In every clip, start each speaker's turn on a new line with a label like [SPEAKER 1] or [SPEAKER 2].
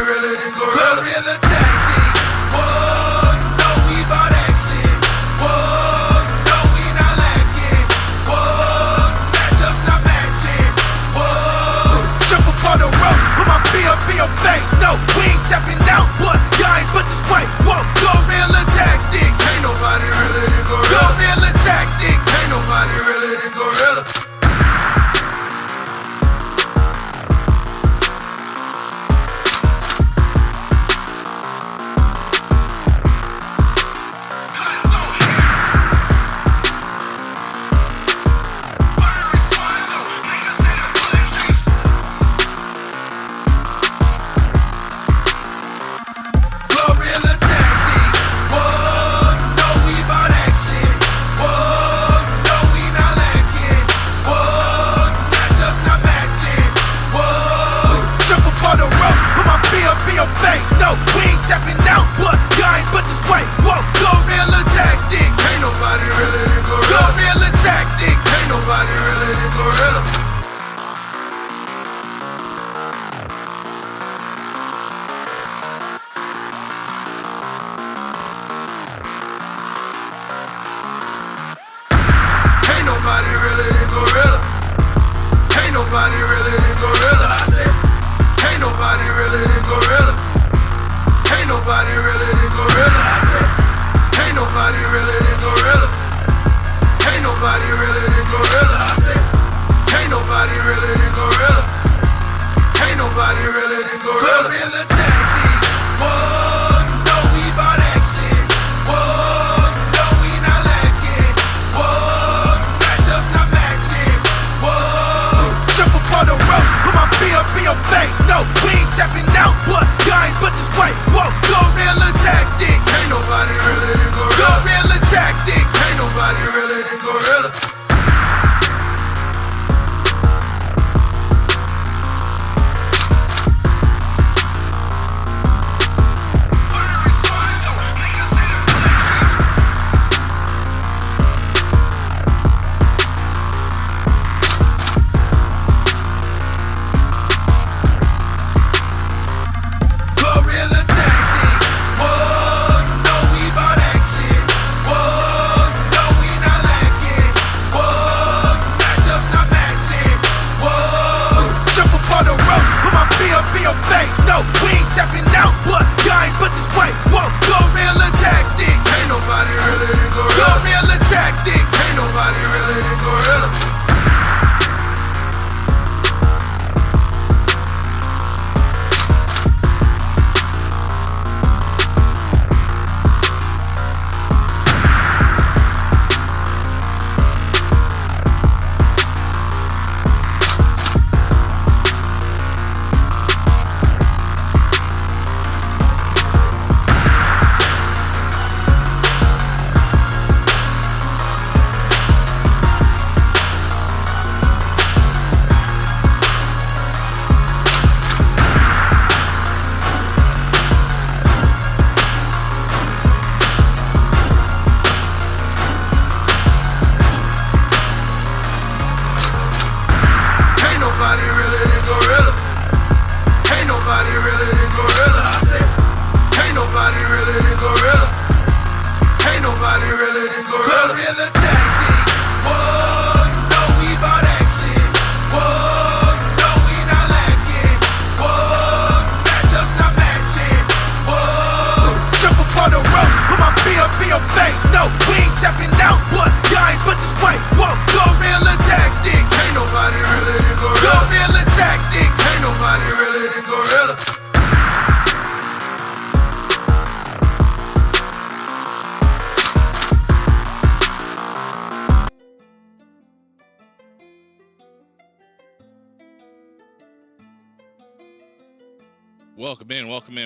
[SPEAKER 1] really than gorilla. Guerrilla tactics. Whoa, you know we bout action. Whoa, you know we not lacking. Whoa, matchups not matching. Whoa, jump up on the rope, put my feet up in your face. No, we ain't tapping out, but y'all ain't but this way. Whoa, guerrilla tactics. Ain't nobody really than gorilla. Guerrilla tactics. Ain't nobody really than gorilla.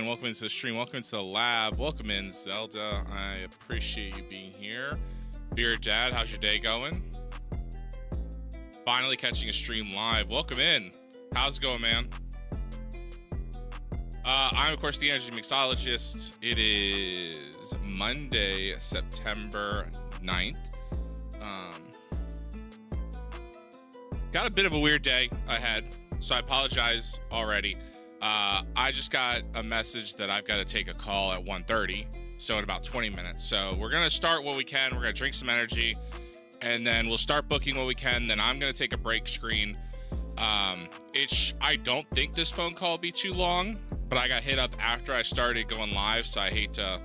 [SPEAKER 2] Welcome into the stream. Welcome into the lab. Welcome in, Zelda. I appreciate you being here. Beer Dad, how's your day going? Finally catching a stream live. Welcome in. How's it going, man? I'm, of course, the energy mixologist. It is Monday, September 9th. Got a bit of a weird day ahead, so I apologize already. I just got a message that I've got to take a call at 1:30, so in about 20 minutes. So we're gonna start what we can. We're gonna drink some energy, and then we'll start booking what we can. Then I'm gonna take a break screen. I don't think this phone call will be too long, but I got hit up after I started going live, so I hate to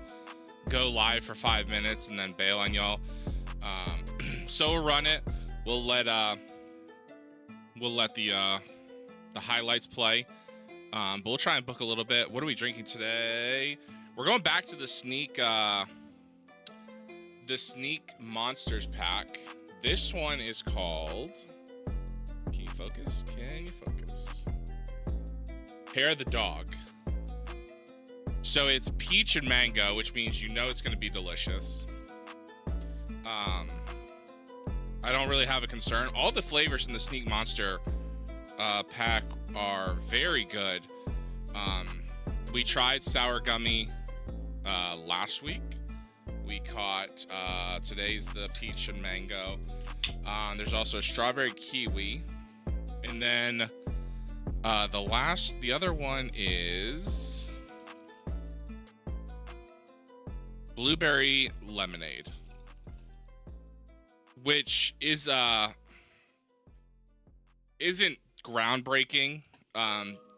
[SPEAKER 2] go live for 5 minutes and then bail on y'all. So we'll run it. We'll let the highlights play. But we'll try and book a little bit. What are we drinking today? We're going back to the Sneak Monsters pack. This one is called. Can you focus? Can you focus? Hair of the Dog. So it's peach and mango, which means you know it's going to be delicious. I don't really have a concern. All the flavors in the Sneak Monster pack are very good. We tried sour gummy last week. We caught today's the peach and mango. There's also strawberry kiwi, and then the other one is blueberry lemonade, which is isn't groundbreaking.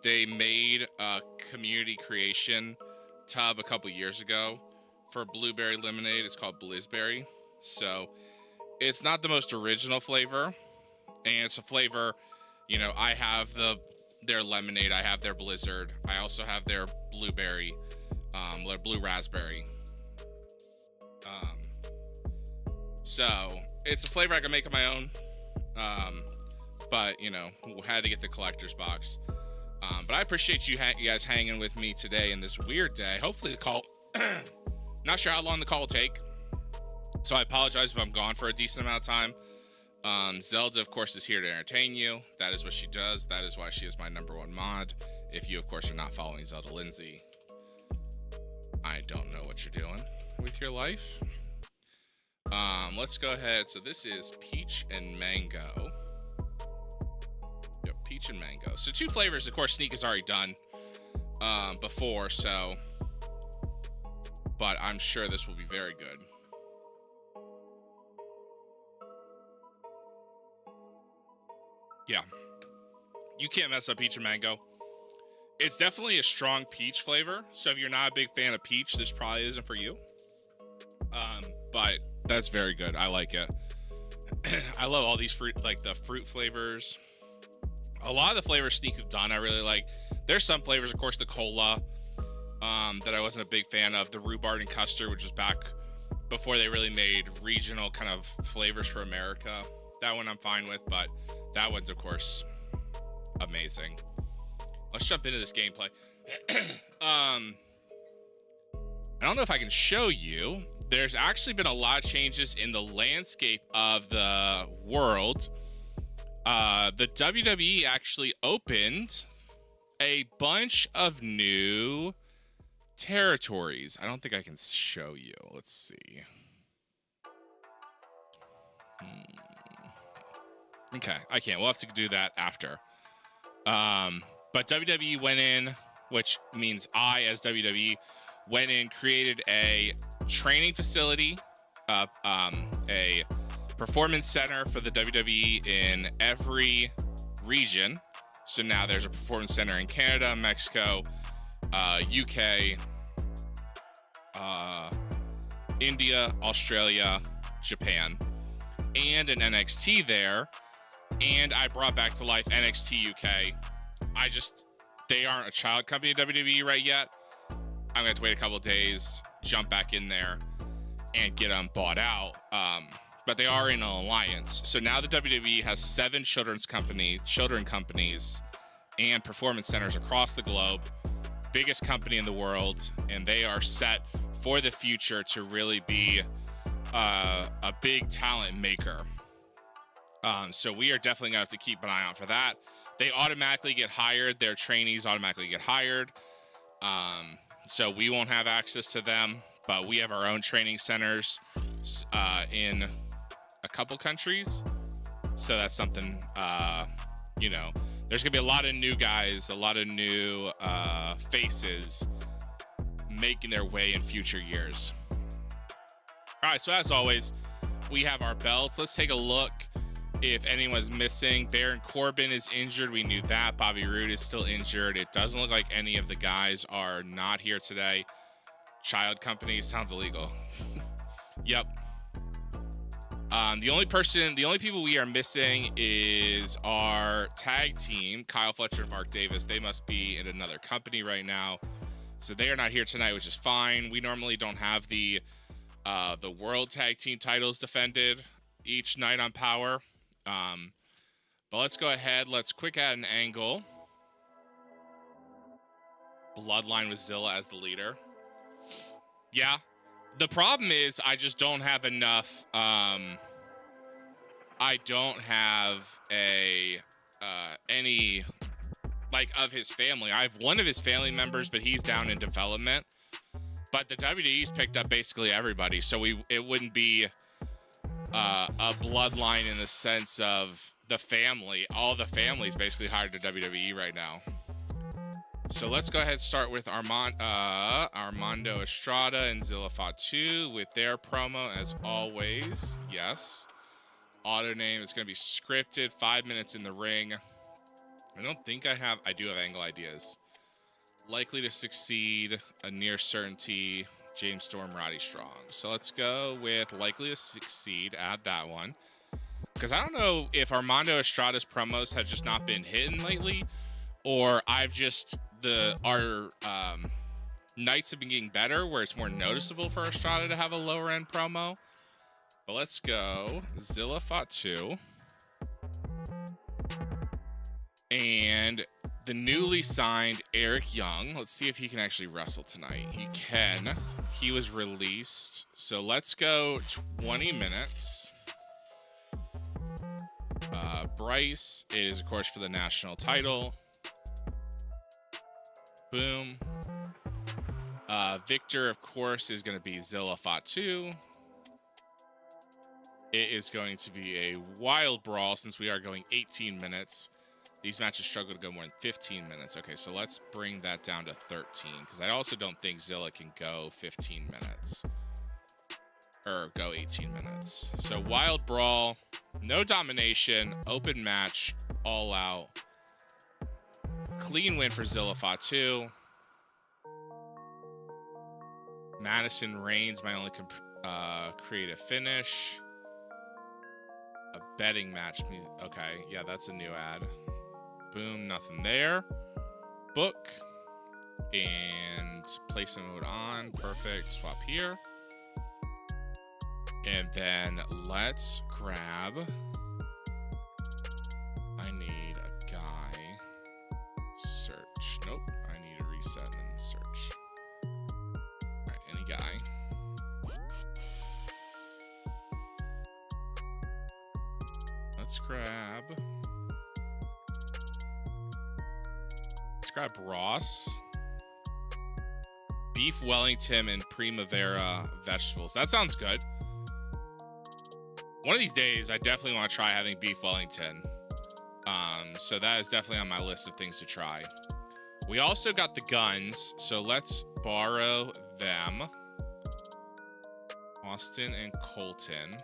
[SPEAKER 2] They made a community creation tub a couple years ago for blueberry lemonade. It's called Blizzberry. So it's not the most original flavor, and it's a flavor, you know, I have their lemonade, I have their Blizzard, I also have their blueberry, their blue raspberry. So it's a flavor I can make on my own. But you know, had to get the collector's box. But I appreciate you guys hanging with me today in this weird day. Hopefully the call, not sure how long the call will take, so I apologize if I'm gone for a decent amount of time. Zelda, of course, is here to entertain you. That is what she does. That is why she is my #1 mod. If you, of course, are not following Zelda Lindsay, I don't know what you're doing with your life. Let's go ahead. So this is peach and mango. Yep, peach and mango. So 2 flavors. Of course, Sneak has already done before, so, but I'm sure this will be very good. Yeah, you can't mess up peach and mango. It's definitely a strong peach flavor, so if you're not a big fan of peach, this probably isn't for you. But that's very good. I like it. I love all these fruit, like the fruit flavors. A lot of the flavors Sneak have done, I really like. There's some flavors, of course, the cola, that I wasn't a big fan of. The rhubarb and custard, which was back before they really made regional kind of flavors for America. That one I'm fine with, but that one's, of course, amazing. Let's jump into this gameplay. I don't know if I can show you. There's actually been a lot of changes in the landscape of the world. The WWE actually opened a bunch of new territories. I don't think I can show you. Let's see. Okay, I can't. We'll have to do that after. But WWE went in, which means I, as WWE, went in, created a training facility, a performance center for the WWE in every region. So now there's a performance center in Canada, Mexico, UK, India, Australia, Japan, and an NXT there. And I brought back to life NXT UK. They aren't a child company of WWE right yet. I'm gonna have to wait a couple of days, jump back in there, and get them bought out. But they are in an alliance. So now the WWE has 7 children companies and performance centers across the globe. Biggest company in the world, and they are set for the future to really be a big talent maker. So we are definitely gonna have to keep an eye out for that. They automatically get hired. Their trainees automatically get hired. So we won't have access to them, but we have our own training centers in a couple countries. So that's something, there's going to be a lot of new guys, a lot of new faces making their way in future years. All right, so as always, we have our belts. Let's take a look if anyone's missing. Baron Corbin is injured. We knew that. Bobby Roode is still injured. It doesn't look like any of the guys are not here today. Child company sounds illegal. Yep. The only people we are missing is our tag team, Kyle Fletcher and Mark Davis. They must be in another company right now, so they are not here tonight, which is fine. We normally don't have the world tag team titles defended each night on Power. But let's go ahead. Let's quick add an angle. Bloodline with Zilla as the leader. Yeah. The problem is I just don't have enough. I don't have any like of his family. I have one of his family members, but he's down in development. But the WWE's picked up basically everybody, so it wouldn't be a bloodline in the sense of the family. All the families basically hired to WWE right now. So let's go ahead and start with Armando Estrada and Zilla Fatu with their promo as always. Yes. Auto name is going to be scripted. 5 minutes in the ring. I don't think I do have angle ideas. Likely to succeed, a near certainty, James Storm, Roddy Strong. So let's go with likely to succeed. Add that one. Because I don't know if Armando Estrada's promos have just not been hitting lately, or I've just our nights have been getting better where it's more noticeable for Estrada to have a lower end promo. But let's go Zilla Fatu and the newly signed Eric Young. Let's see if he can actually wrestle tonight. He can. He was released. So let's go 20 minutes. Bryce is, of course, for the national title. Boom. Victor, of course, is going to be Zilla Fatu. It is going to be a wild brawl since we are going 18 minutes. These matches struggle to go more than 15 minutes. Okay, so let's bring that down to 13, because I also don't think Zilla can go 15 minutes. Or go 18 minutes. So wild brawl, no domination, open match, all out. Clean win for Zilla Fatu. Madison Reigns, my only creative finish. A betting match. Okay, yeah, that's a new ad. Boom, nothing there. Book. And placement mode on. Perfect. Swap here. And then let's grab... I need a guy. Search. Nope. I need a reset and then search. Alright, any guy. Let's grab Ross. Beef Wellington and Primavera vegetables. That sounds good. One of these days, I definitely want to try having beef Wellington. So that is definitely on my list of things to try. We also got the guns, so let's borrow them. Austin and Colton.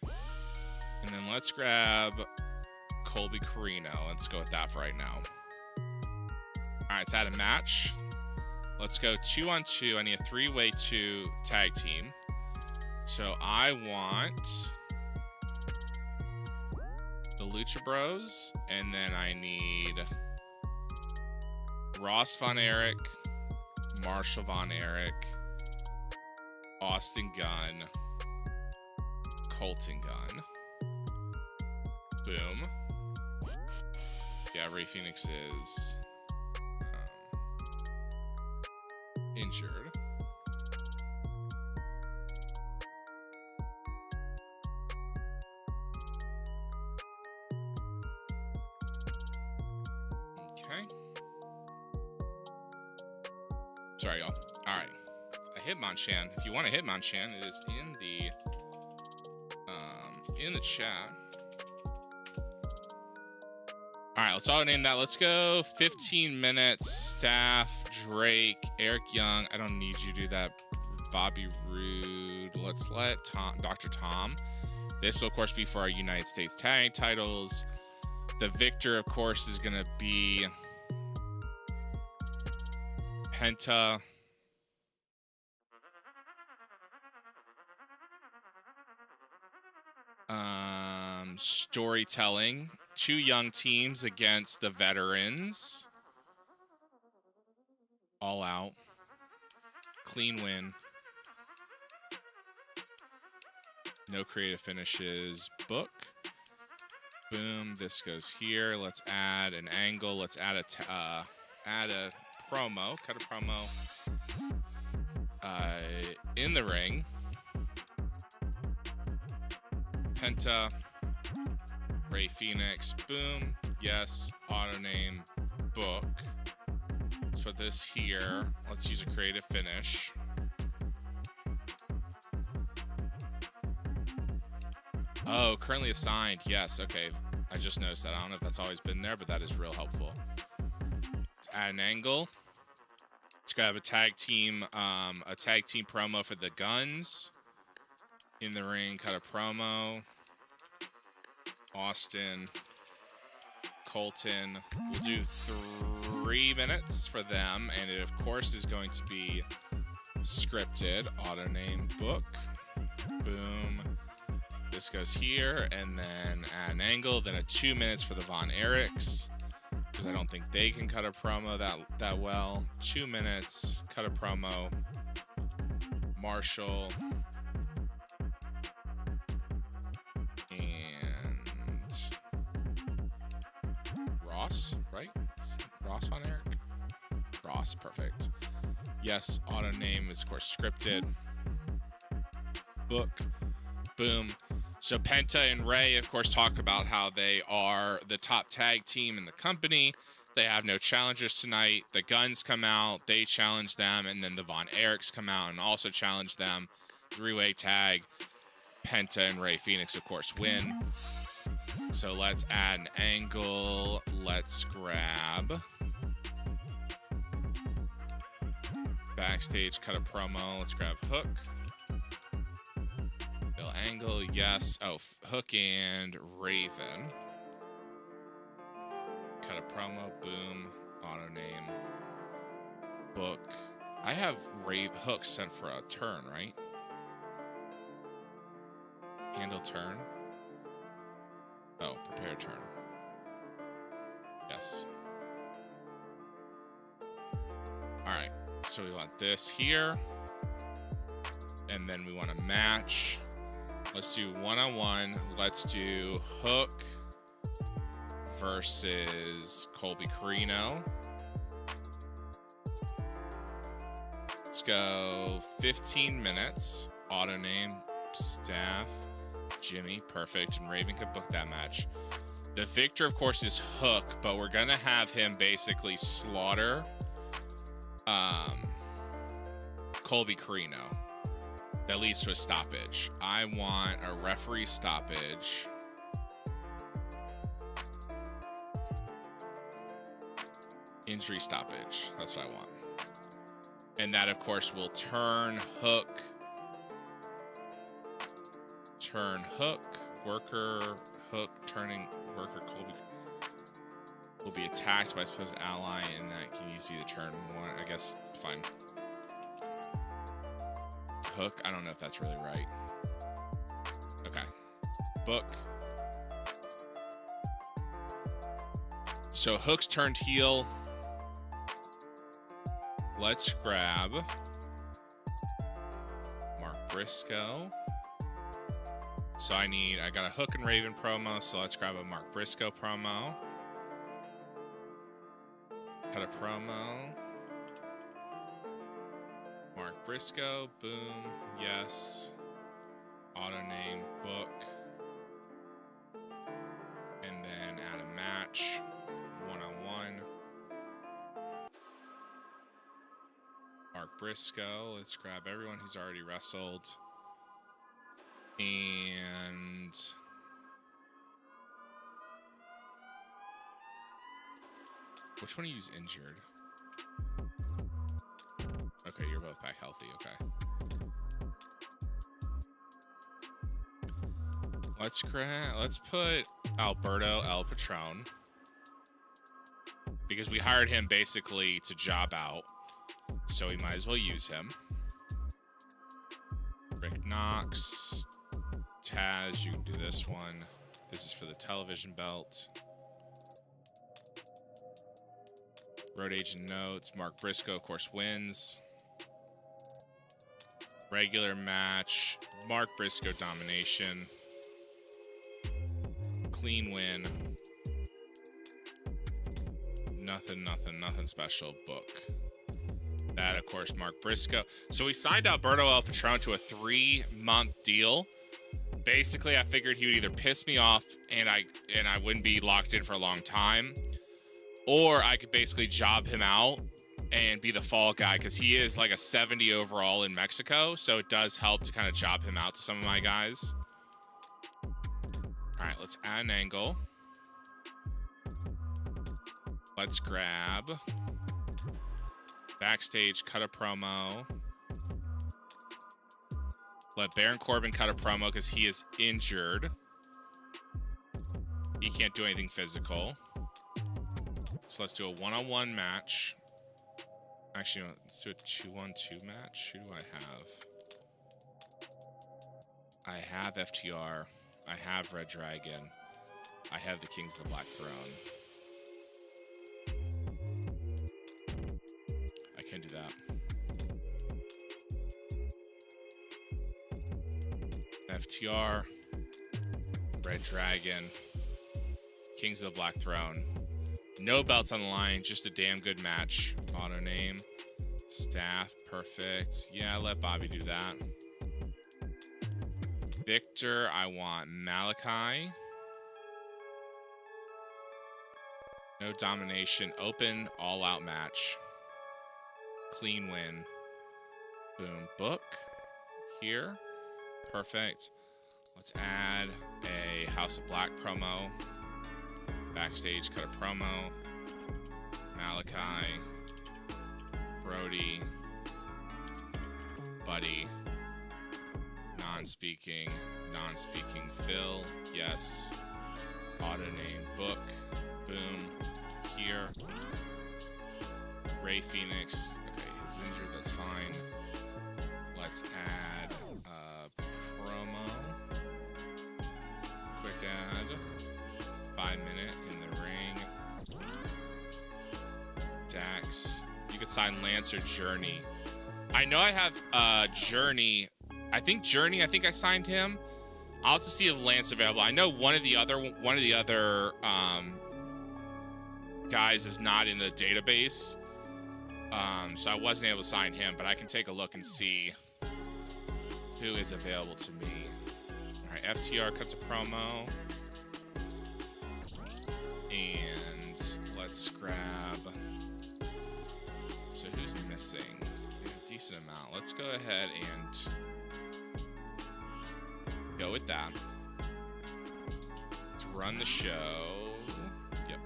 [SPEAKER 2] And then let's grab Colby Carino. Let's go with that for right now. All right, let's add a match. Let's go 2-on-2. I need a 3-way 2 tag team. So I want the Lucha Bros, and then I need Ross Von Erich, Marshall Von Erich, Austin Gunn, Colton Gunn. Boom. Yeah, Rey Fenix is injured. Okay. Sorry, y'all. All right. A Hitmonchan. If you want a Hitmonchan, it is in the chat. All right, let's auto name that. Let's go 15 minutes. Staff, Drake, Eric Young. I don't need you to do that. Bobby Roode. Let's let Dr. Tom. This will, of course, be for our United States tag titles. The victor, of course, is going to be Penta. Storytelling. 2 young teams against the veterans. All out. Clean win. No creative finishes. Book. Boom. This goes here. Let's add an angle. Let's add a promo. Cut a promo. In the ring. Penta. Ray Phoenix. Boom. Yes. Auto name. Book. Let's put this here. Let's use a creative finish. Oh, currently assigned. Yes. Okay. I just noticed that. I don't know if that's always been there, but that is real helpful. Let's add an angle. Let's grab a tag team promo for the Guns. In the ring, cut a promo. Austin, Colton. We'll do 3 minutes for them, and it of course is going to be scripted. Auto name book. Boom. This goes here, and then add an angle. Then a 2 minutes for the Von Erichs, because I don't think they can cut a promo that well. 2 minutes, cut a promo. Marshall. Ross, right? Ross Von Erich? Ross, perfect. Yes, auto name is, of course, scripted. Book. Boom. So Penta and Ray, of course, talk about how they are the top tag team in the company. They have no challengers tonight. The Guns come out. They challenge them. And then the Von Erichs come out and also challenge them. 3-way tag. Penta and Ray Phoenix, of course, win. So let's add an angle. Let's grab backstage, cut a promo. Let's grab Hook. Bill Angle, yes. Oh, Hook and Raven. Cut a promo. Boom. Auto name. Book. I have Hook sent for a turn, right? Handle turn. Oh, prepare turn. Yes. All right. So we want this here. And then we want to match. Let's do one-on-one. Let's do Hook versus Colby Carino. Let's go 15 minutes. Auto name, staff. Jimmy, perfect, and Raven could book that match. The victor, of course, is Hook, but we're gonna have him basically slaughter Colby Carino. That leads to a stoppage. I want a referee stoppage. Injury stoppage. That's what I want. And that, of course, will turn Hook. Turn Hook, worker, Hook, turning worker, Colby will be attacked by a supposed ally, and that can use either turn one. I guess, fine. Hook, I don't know if that's really right. Okay. Book. So Hook's turned heel. Let's grab Mark Briscoe. So I got a Hook and Raven promo, so let's grab a Mark Briscoe promo. Cut a promo. Mark Briscoe, boom, yes. Auto name, book. And then add a match, one-on-one. Mark Briscoe, let's grab everyone who's already wrestled. And Which one of you's injured? Okay, you're both back healthy. Okay. Let's put Alberto El Patron, because we hired him basically to job out, so we might as well use him. Rick Knox, Taz, you can do this one. This is for the television belt. Road Agent Notes, Mark Briscoe, of course, wins. Regular match, Mark Briscoe domination. Clean win. Nothing special. Book. That, of course, Mark Briscoe. So we signed Alberto El Patron to a 3-month deal. Basically, I figured he would either piss me off and I wouldn't be locked in for a long time, or I could basically job him out and be the fall guy, because he is like a 70 overall in Mexico, so it does help to kind of job him out to some of my guys. All right, let's add an angle. Let's grab backstage, cut a promo. Let Baron Corbin cut a promo because he is injured. He can't do anything physical. So let's do a one-on-one match. Actually, no, let's do a 2-on-2 match. Who do I have? I have FTR. I have Red Dragon. I have the Kings of the Black Throne. I can do that. FTR, Red Dragon, Kings of the Black Throne. No belts on the line, just a damn good match. Auto name, staff, perfect. Yeah, let Bobby do that. Victor, I want Malachi. No domination, open, all-out match. Clean win. Boom, book here. Perfect. Let's add a House of Black promo. Backstage, cut a promo. Malachi. Brody. Buddy. Non-speaking Phil. Yes. Auto name book. Boom. Here. Ray Phoenix. Okay, he's injured. That's fine. Let's add promo. Quick ad. 5-minute in the ring. Dax. You could sign Lance or Journey. I know I have Journey. I think I signed him. I'll have to see if Lance available. I know one of the other guys is not in the database. So I wasn't able to sign him, but I can take a look and see who is available to me. All right, FTR cuts a promo. And let's grab... So who's missing? We have a decent amount. Let's go ahead and go with that. Let's run the show. Yep.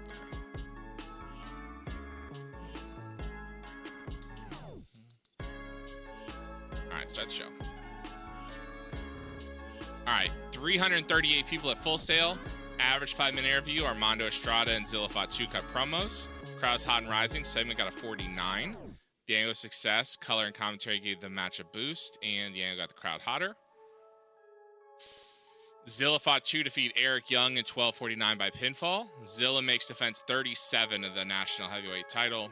[SPEAKER 2] All right, start the show. All right, 338 people at Full Sail. Average 5-minute interview. Armando Estrada and Zillafat 2 cut promos. Crowd's hot and rising. Segment got a 49. The Angle's success. Color and commentary gave the match a boost, and the Angle got the crowd hotter. Zilla fought 2 to defeat Eric Young in 12:49 by pinfall. Zilla makes defense 37 of the national heavyweight title.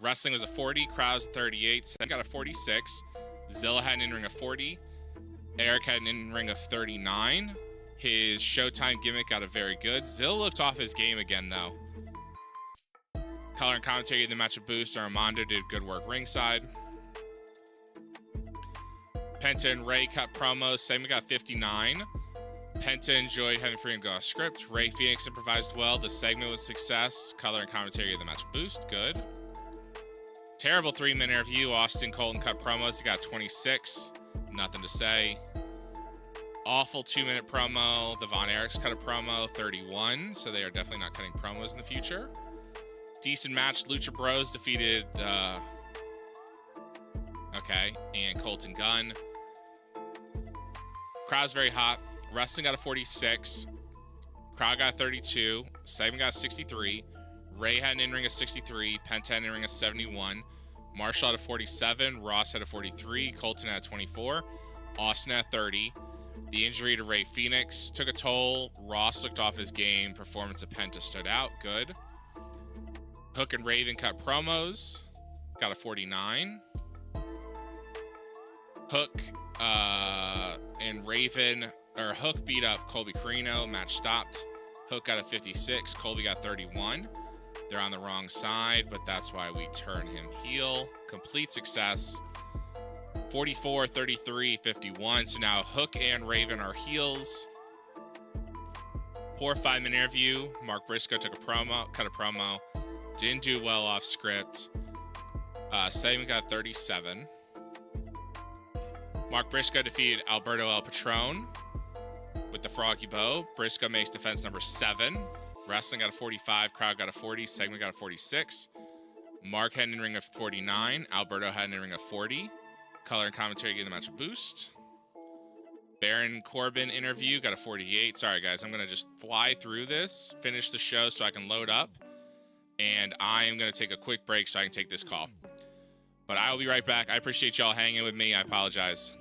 [SPEAKER 2] Wrestling was a 40. Crowd's 38. Segment got a 46. Zilla had an in-ring of 40. Eric had an in-ring of 39. His Showtime gimmick got a very good. Zilla looked off his game again, though. Color and commentary gave the match a boost. Armando did good work ringside. Penta and Ray cut promos. Segment got 59. Penta enjoyed having freedom to go off script. Ray Phoenix improvised well. The segment was a success. Color and commentary gave the match a boost. Good. Terrible 3-minute interview. Austin Colton cut promos. He got 26. Nothing to say. Awful 2-minute promo. The Von Erichs cut a promo, 31. So they are definitely not cutting promos in the future. Decent match. Lucha Bros defeated, okay, and Colton Gunn. Crowd's very hot. Wrestling got a 46. Crowd got a 32. Segment got a 63. Ray had an in-ring of 63. Penta had an in-ring of 71. Marshall had a 47. Ross had a 43. Colton had a 24. Austin had 30. The injury to Ray Phoenix took a toll. Ross looked off his game. Performance of Penta stood out. Good. Hook and Raven cut promos. Got a 49. Hook and Raven, or Hook beat up Colby Carino. Match stopped. Hook got a 56. Colby got 31. They're on the wrong side, but that's why we turn him heel. Complete success. 44, 33, 51. So now Hook and Raven are heels. Poor 5-minute interview. Mark Briscoe cut a promo. Didn't do well off script. Segment got 37. Mark Briscoe defeated Alberto El Patron with the Froggy Bow. Briscoe makes defense number 7. Wrestling got a 45. Crowd got a 40. Segment got a 46. Mark had an in-ring of 49. Alberto had an in-ring of 40. Color and commentary gave the match a boost. Baron Corbin interview got a 48. Sorry, guys. I'm going to just fly through this, finish the show so I can load up. And I am going to take a quick break so I can take this call. But I will be right back. I appreciate y'all hanging with me. I apologize.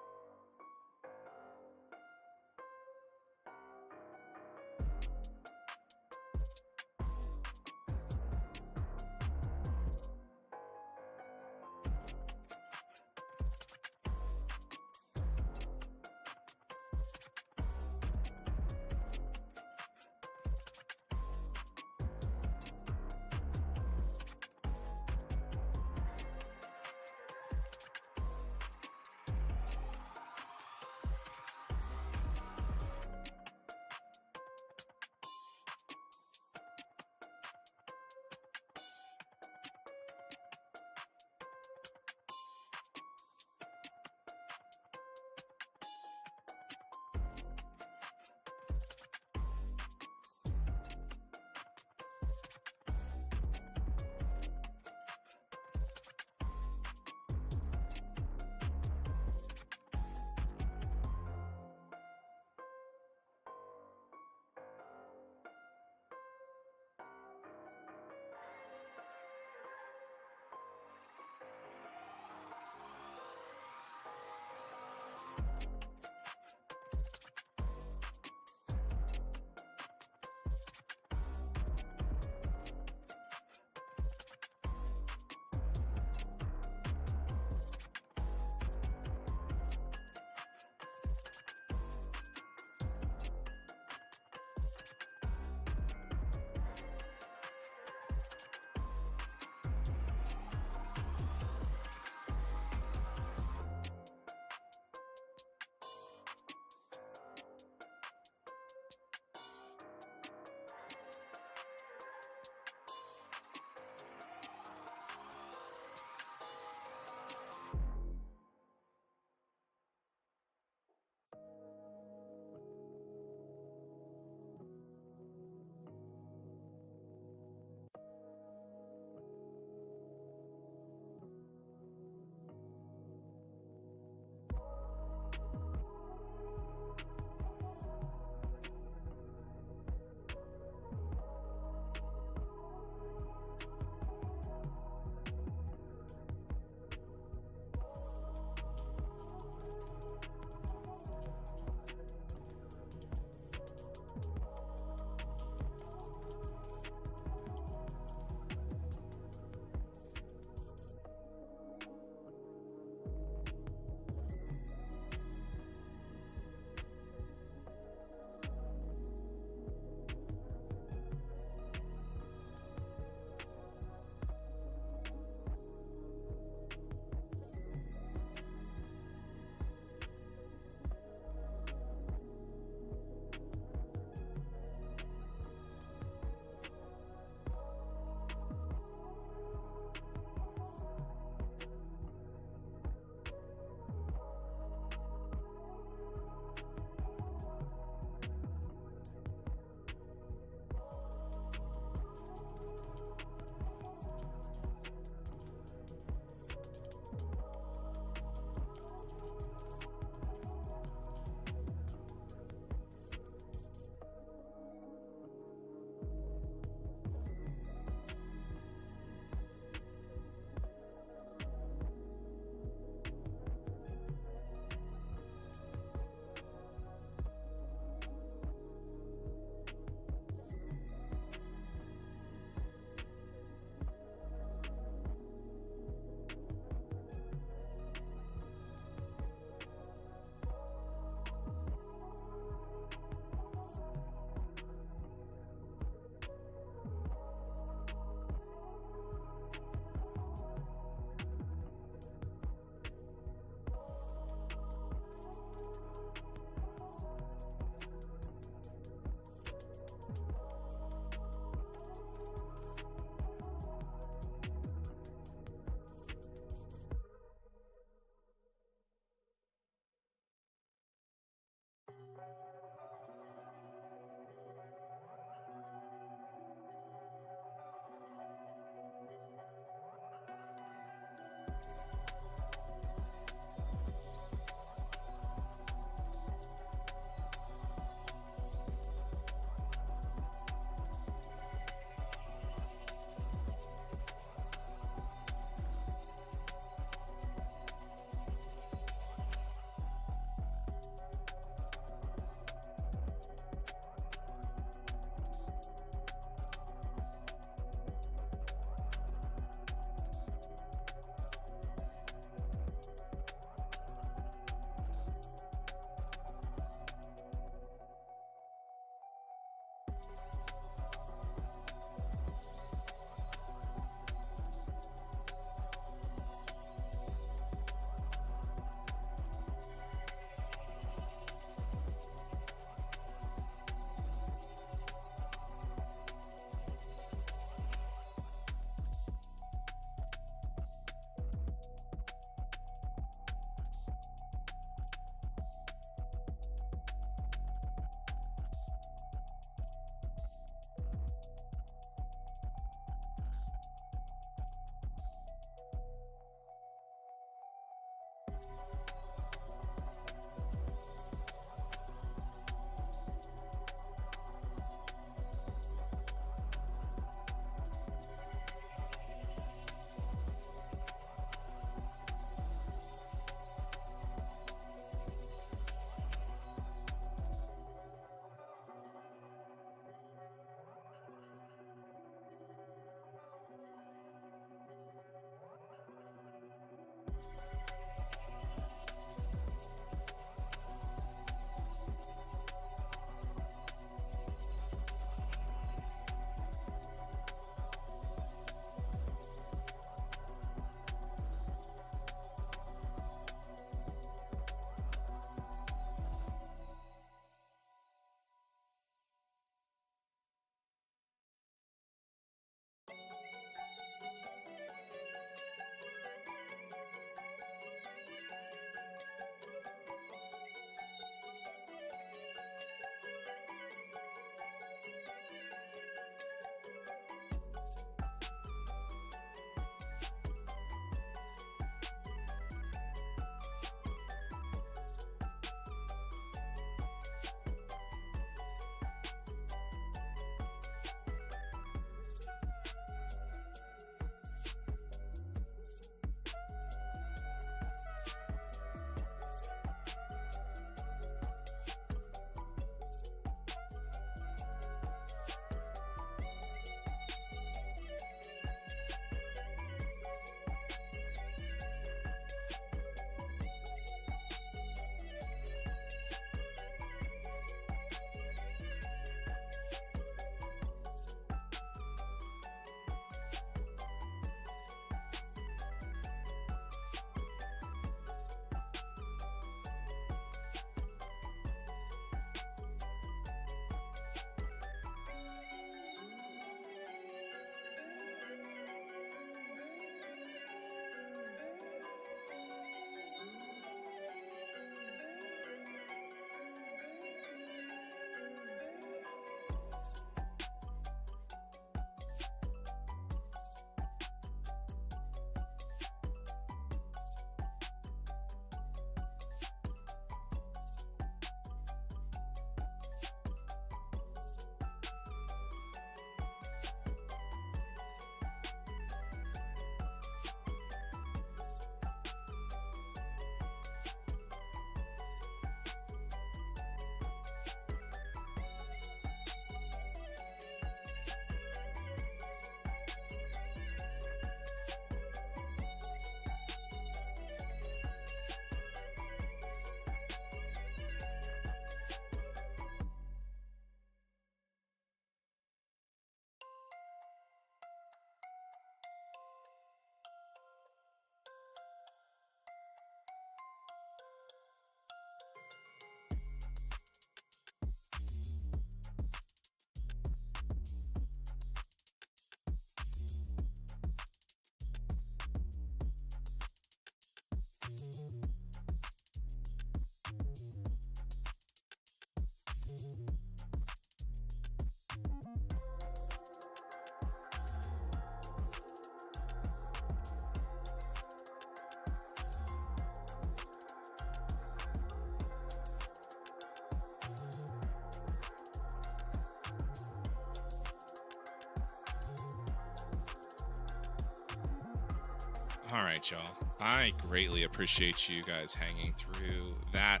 [SPEAKER 2] All right, y'all. I greatly appreciate you guys hanging through that.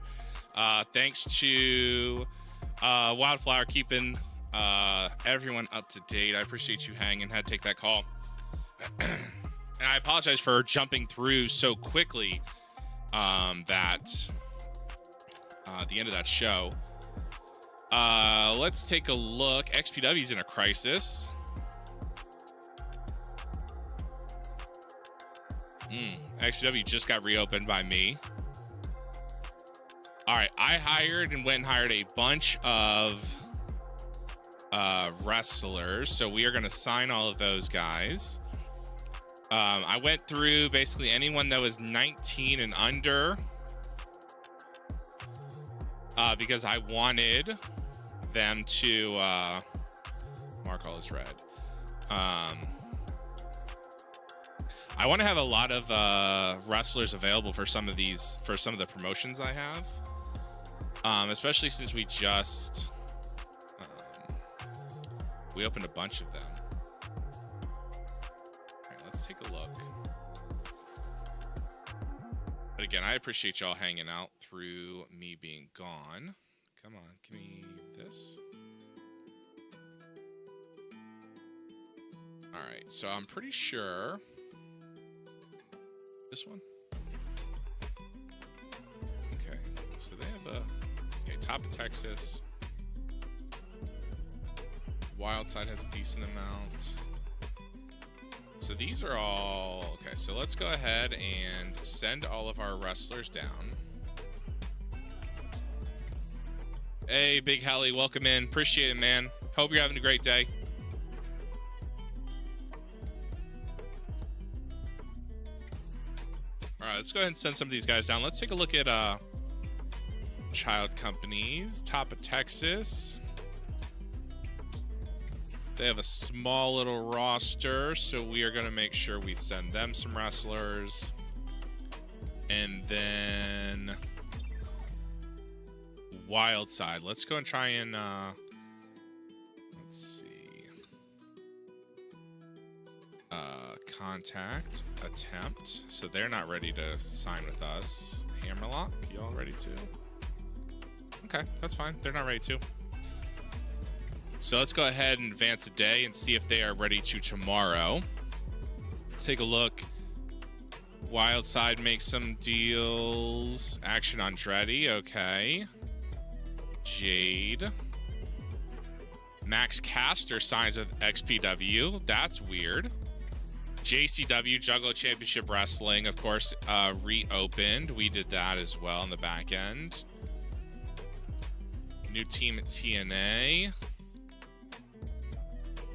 [SPEAKER 2] Thanks to Wildflower keeping everyone up to date. I appreciate you hanging. Had to take that call. And I apologize for jumping through so quickly that the end of that show. Let's take a look. XPW's in a crisis. XPW just got reopened by me. All right, I hired and went and hired a bunch of wrestlers, so we are going to sign all of those guys. I went through basically anyone that was 19 and under because I wanted them to mark all as red. I want to have a lot of wrestlers available for some of the promotions I have, especially since we just we opened a bunch of them. All right, let's take a look. But again, I appreciate y'all hanging out through me being gone. Come on, give me this. All right, so I'm pretty sure this one. Okay, so they have top of Texas. Wildside has a decent amount. So these are all okay. So let's go ahead and send all of our wrestlers down. Hey, Big Helly, welcome in. Appreciate it, man. Hope you're having a great day. All right, let's go ahead and send some of these guys down. Let's take a look at child companies. Top of Texas. They have a small little roster, so we are going to make sure we send them some wrestlers. And then Wildside. Let's go and try and let's see. Contact, attempt. So they're not ready to sign with us. Hammerlock, y'all ready to? Okay, that's fine. They're not ready to. So let's go ahead and advance a day and see if they are ready to tomorrow. Let's take a look. Wildside makes some deals. Action Andretti, okay. Jade. Max Caster signs with XPW. That's weird. JCW, Juggalo Championship Wrestling, of course, reopened. We did that as well in the back end. New team at TNA.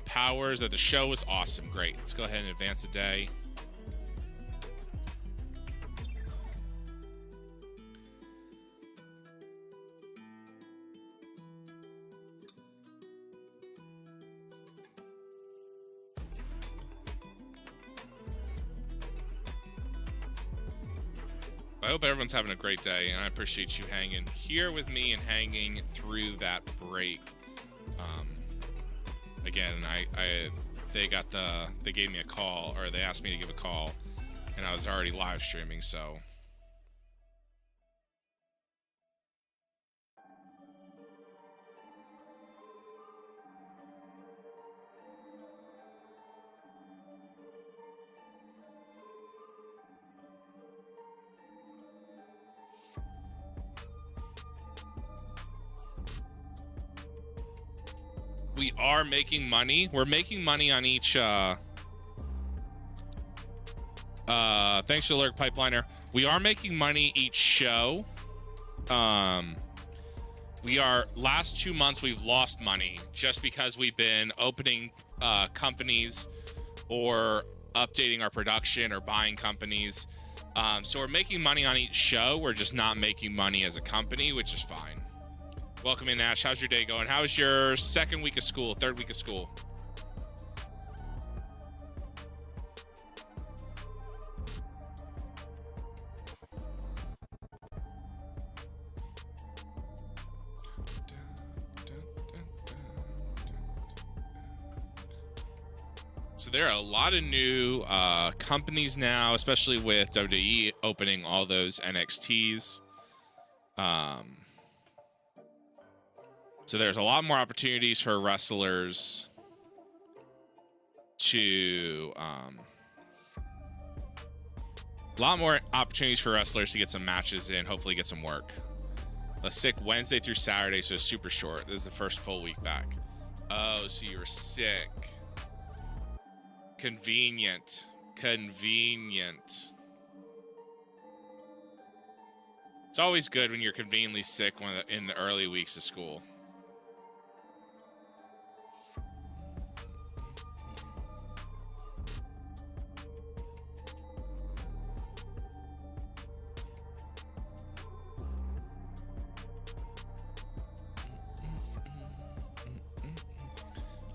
[SPEAKER 2] Powers of the show was awesome. Great. Let's go ahead and advance a day. I hope everyone's having a great day, and I appreciate you hanging here with me and hanging through that break. Again, they gave me a call, or they asked me to give a call, and I was already live streaming, so. We are making money. We're making money on each thanks for the lurk, Pipeliner. We are making money each show. We are last 2 months we've lost money just because we've been opening companies or updating our production or buying companies. So we're making money on each show. We're just not making money as a company, which is fine. Welcome in, Ash. How's your day going? How's your second week of school, third week of school? So So there are a lot of new companies now, especially with WWE opening all those NXTs. So there's a lot more opportunities for wrestlers to get some matches in, hopefully get some work. Let's sick Wednesday through Saturday, so super short. This is the first full week back. Oh, so you were sick. Convenient. It's always good when you're conveniently sick in the early weeks of school.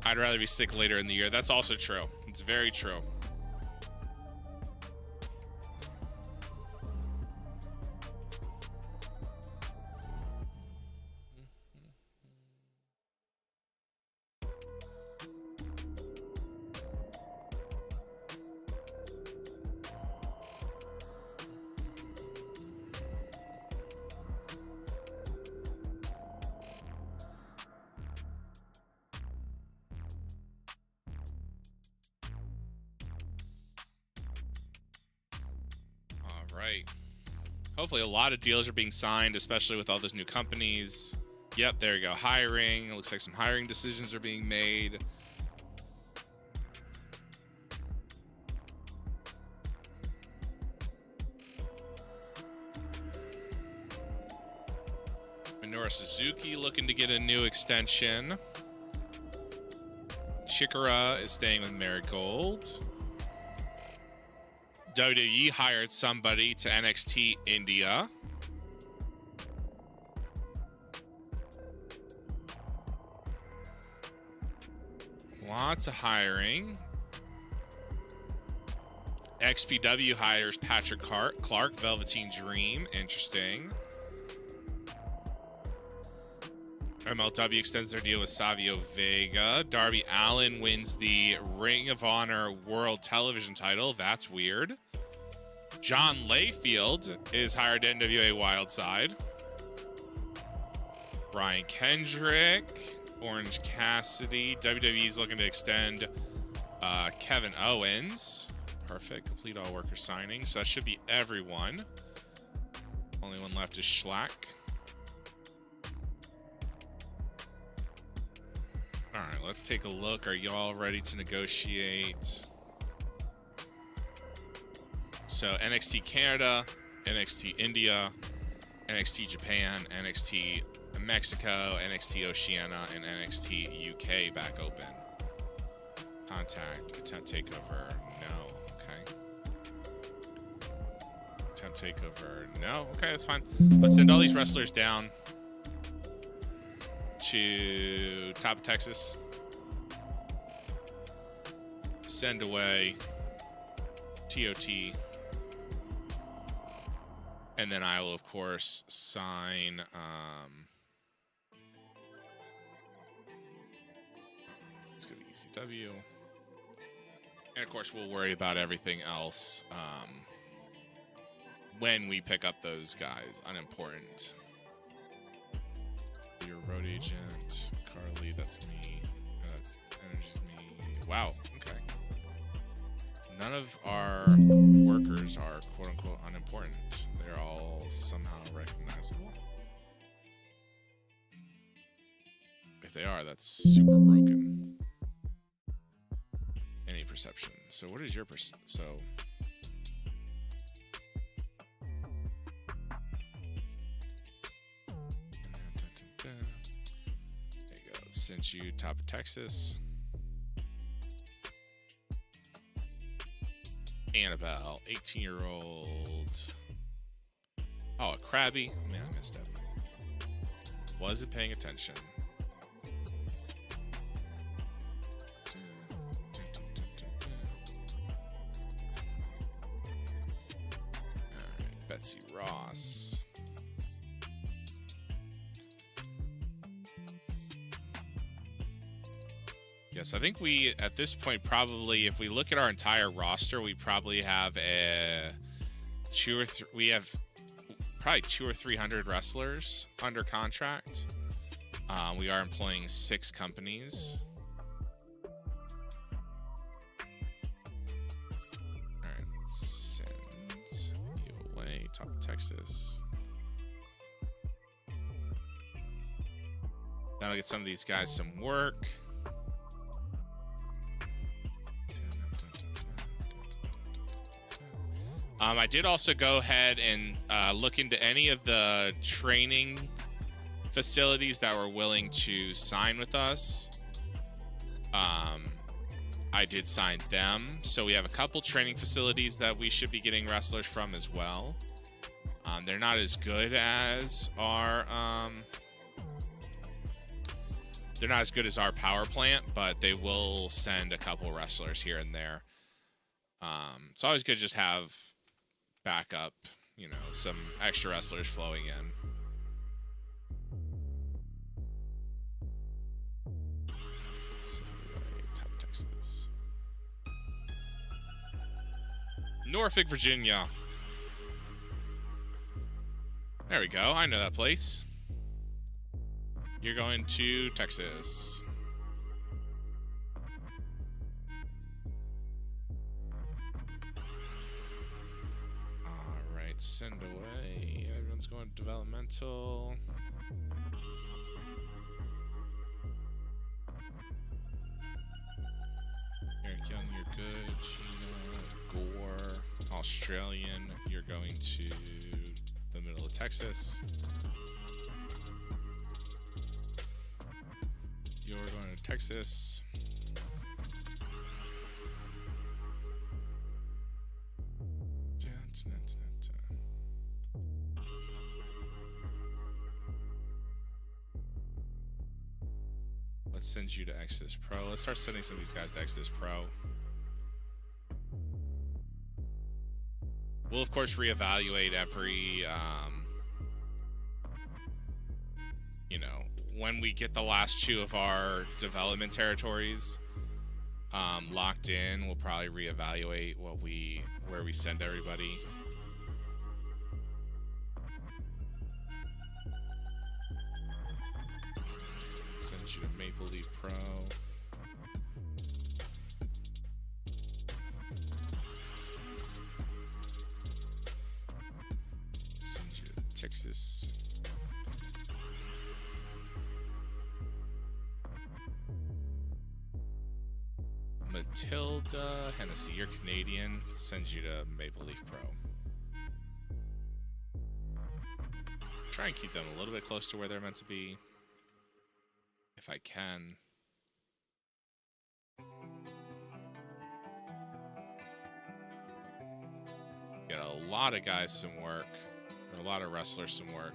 [SPEAKER 2] I'd rather be sick later in the year. That's also true. It's very true. Right. Hopefully a lot of deals are being signed, especially with all those new companies. Yep, there you go. Hiring. It looks like some hiring decisions are being made. Minoru Suzuki looking to get a new extension. Chikara is staying with Marigold. WWE hired somebody to NXT India. Lots of hiring. XPW hires Patrick Clark, Velveteen Dream. Interesting. MLW extends their deal with Savio Vega. Darby Allin wins the Ring of Honor World Television title. That's weird. John Layfield is hired to NWA Wildside. Brian Kendrick, Orange Cassidy. WWE's looking to extend Kevin Owens. Perfect. Complete all worker signings. So that should be everyone. Only one left is Schlack. All right, let's take a look. Are y'all ready to negotiate? So NXT Canada, NXT India, NXT Japan, NXT Mexico, NXT Oceania, and NXT UK back open. Contact, attempt takeover, no. Okay. Attempt takeover, no. Okay, that's fine. Let's send all these wrestlers down to top of Texas. Send away TOT. And then I will, of course, sign let's go to ECW. And of course, we'll worry about everything else when we pick up those guys. Unimportant. Your road agent, Carly, that's me. That's Energy's me. Wow, okay. None of our workers are quote-unquote unimportant. They're all somehow recognizable. If they are, that's super broken. Any perception. So what is your so there you go. Sent you top of Texas. Annabelle, 18-year-old. Oh, a Krabby. Man, I missed that. Wasn't paying attention. Alright, Betsy Ross. Yeah, honest. I think we, at this point, probably, if we look at our entire roster, we probably have we have probably 200 or 300 wrestlers under contract. We are employing 6 companies. All right, let's send you away. Top of Texas. That'll get some of these guys some work. I did also go ahead and look into any of the training facilities that were willing to sign with us. I did sign them. So we have a couple training facilities that we should be getting wrestlers from as well. They're not as good as our... they're not as good as our power plant, but they will send a couple wrestlers here and there. It's always good to just have backup, you know, some extra wrestlers flowing in. Top of Texas. Norfolk, Virginia. There we go. I know that place. You're going to Texas. All right, send away. Everyone's going developmental. Eric Young, you're good. Gina, Gore, Australian. You're going to the middle of Texas. You're going to Texas. Let's send you to Exodus Pro. Let's start sending some of these guys to Exodus Pro. We'll, of course, reevaluate every, you know, when we get the last 2 of our development territories locked in, we'll probably reevaluate where we send everybody. Send you to Maple Leaf Pro. Send you to Texas. Matilda Hennessy, you're Canadian. Send you to Maple Leaf Pro. Try and keep them a little bit close to where they're meant to be, if I can. Get a lot of guys some work, or a lot of wrestlers some work.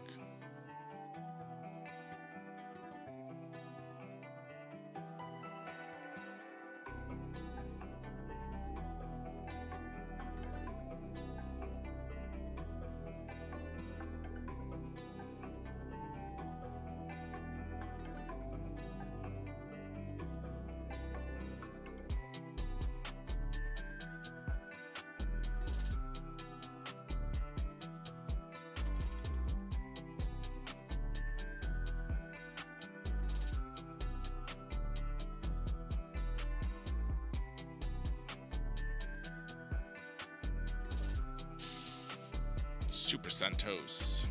[SPEAKER 2] Super Santos.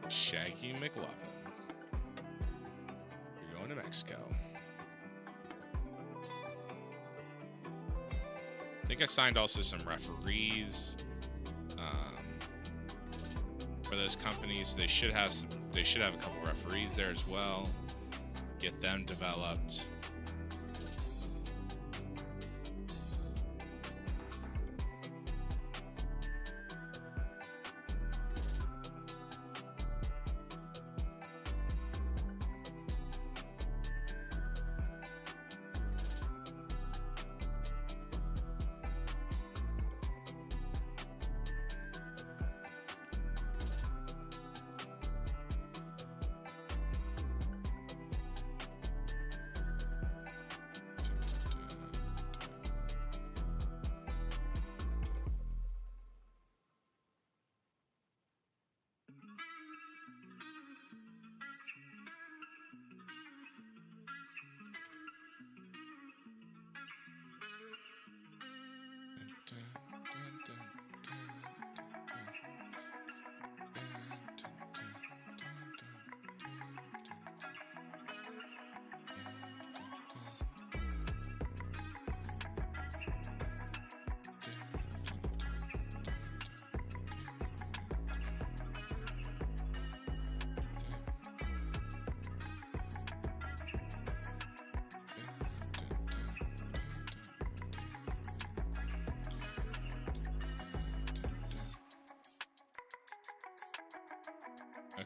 [SPEAKER 2] Shaggy McLovin. You're going to Mexico. I think I signed also some referees. For those companies, they should have a couple referees there as well. Get them developed.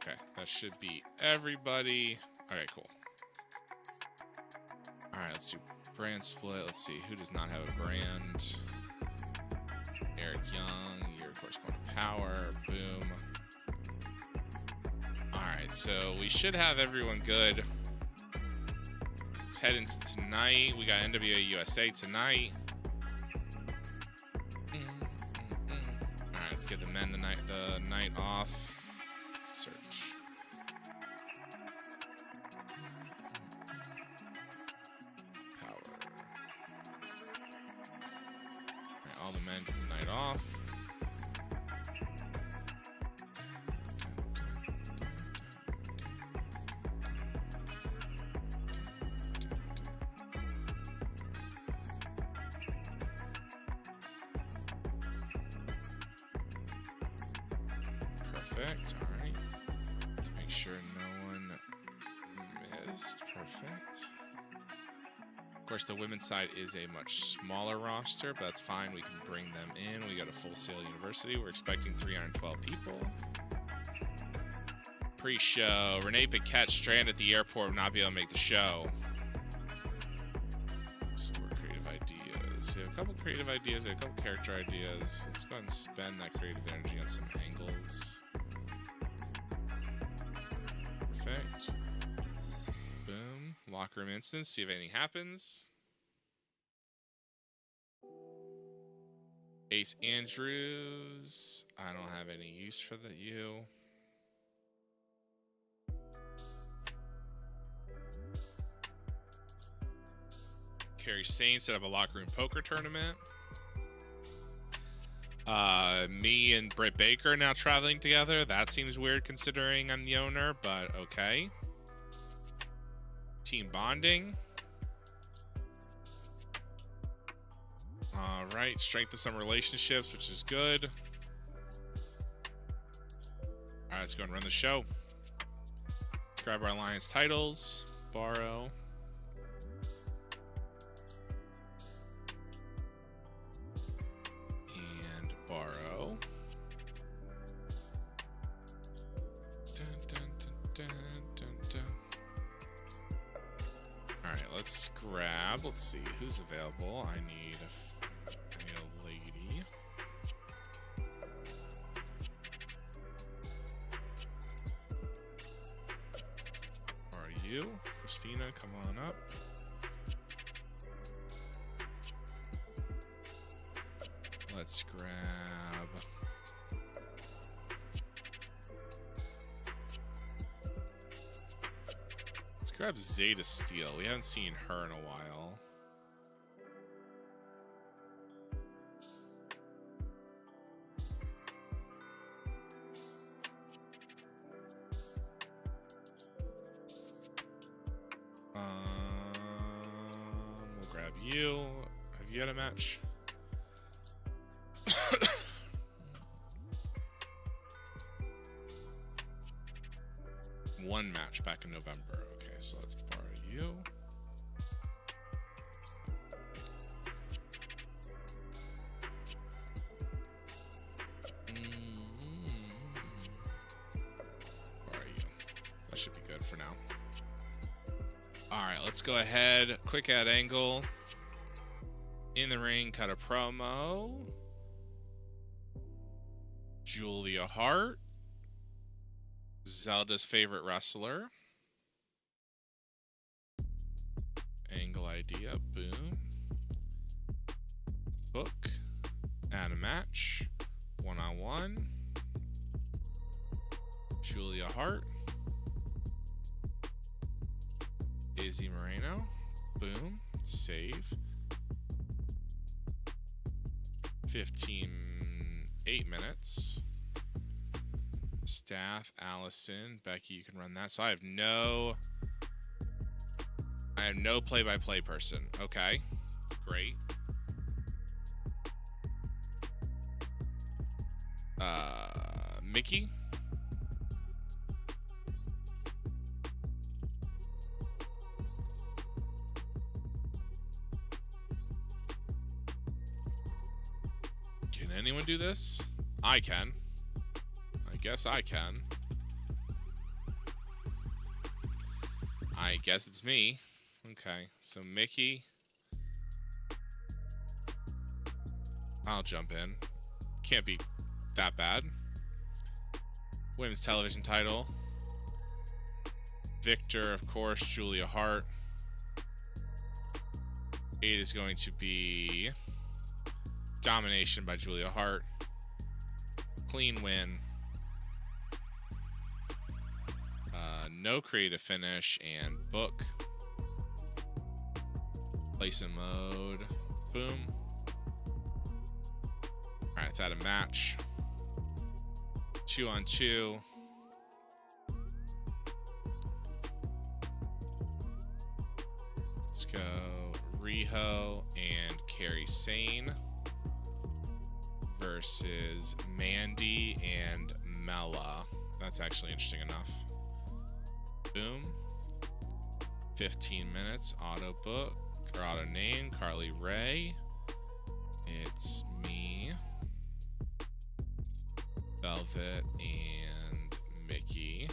[SPEAKER 2] Okay, that should be everybody. Okay, cool. All right, let's do brand split. Let's see, who does not have a brand? Eric Young, you're of course going to Power. Boom. All right, so we should have everyone good. Let's head into tonight. We got NWA USA tonight. All right, let's give the men the night off. Search. Power. All right, all the men get the night off. Perfect. All right. Let's make sure no one missed. Perfect. Of course, the women's side is a much smaller roster, but that's fine. We can bring them in. We got a Full Sail University. We're expecting 312 people. Pre-show. Renee Paquette stranded at the airport, will not be able to make the show. Store creative ideas. We have a couple creative ideas. We have a couple character ideas. Let's go ahead and spend that creative energy on some angles. Perfect. Boom. Locker room instance. See if anything happens. Ace Andrews. I don't have any use for the U. Carrie Saint set up a locker room poker tournament. Me and Britt Baker now traveling together. That seems weird considering I'm the owner, but okay. Team bonding. All right, strengthen some relationships, which is good. All right, let's go and run the show. Let's grab our alliance titles. Borrow. And borrow. Dun, dun, dun, dun, dun, dun. All right, let's grab. Let's see who's available. I need a lady. Where are you? Christina, come on up. Let's grab. Let's grab Zeta Steel. We haven't seen her in a while. We'll grab you. Have you had a match? One match back in November. Okay, so let's borrow you. Borrow you. That should be good for now. All right, let's go ahead. Quick add angle. In the ring, cut a promo. Julia Hart. Zelda's favorite wrestler. Angle idea. Boom. Book. Add a match. One-on-one. Julia Hart. Izzy Moreno. Boom. Save. 8 minutes. Staff, Allison, Becky, you can run that. So I have no play-by-play person. Okay, great. Mickey. Can anyone do this? I can. I guess I can. I guess it's me. Okay, so Mickey. I'll jump in. Can't be that bad. Women's television title. Victor, of course, Julia Hart. 8 is going to be domination by Julia Hart. Clean win. No creative finish and book. Place in mode. Boom. Alright, it's out of match. 2-on-2. Let's go Riho and Carrie Sane versus Mandy and Mela. That's actually interesting enough. Boom. 15 minutes. Auto book or auto name. Carly Rae. It's me. Velvet and Mickey.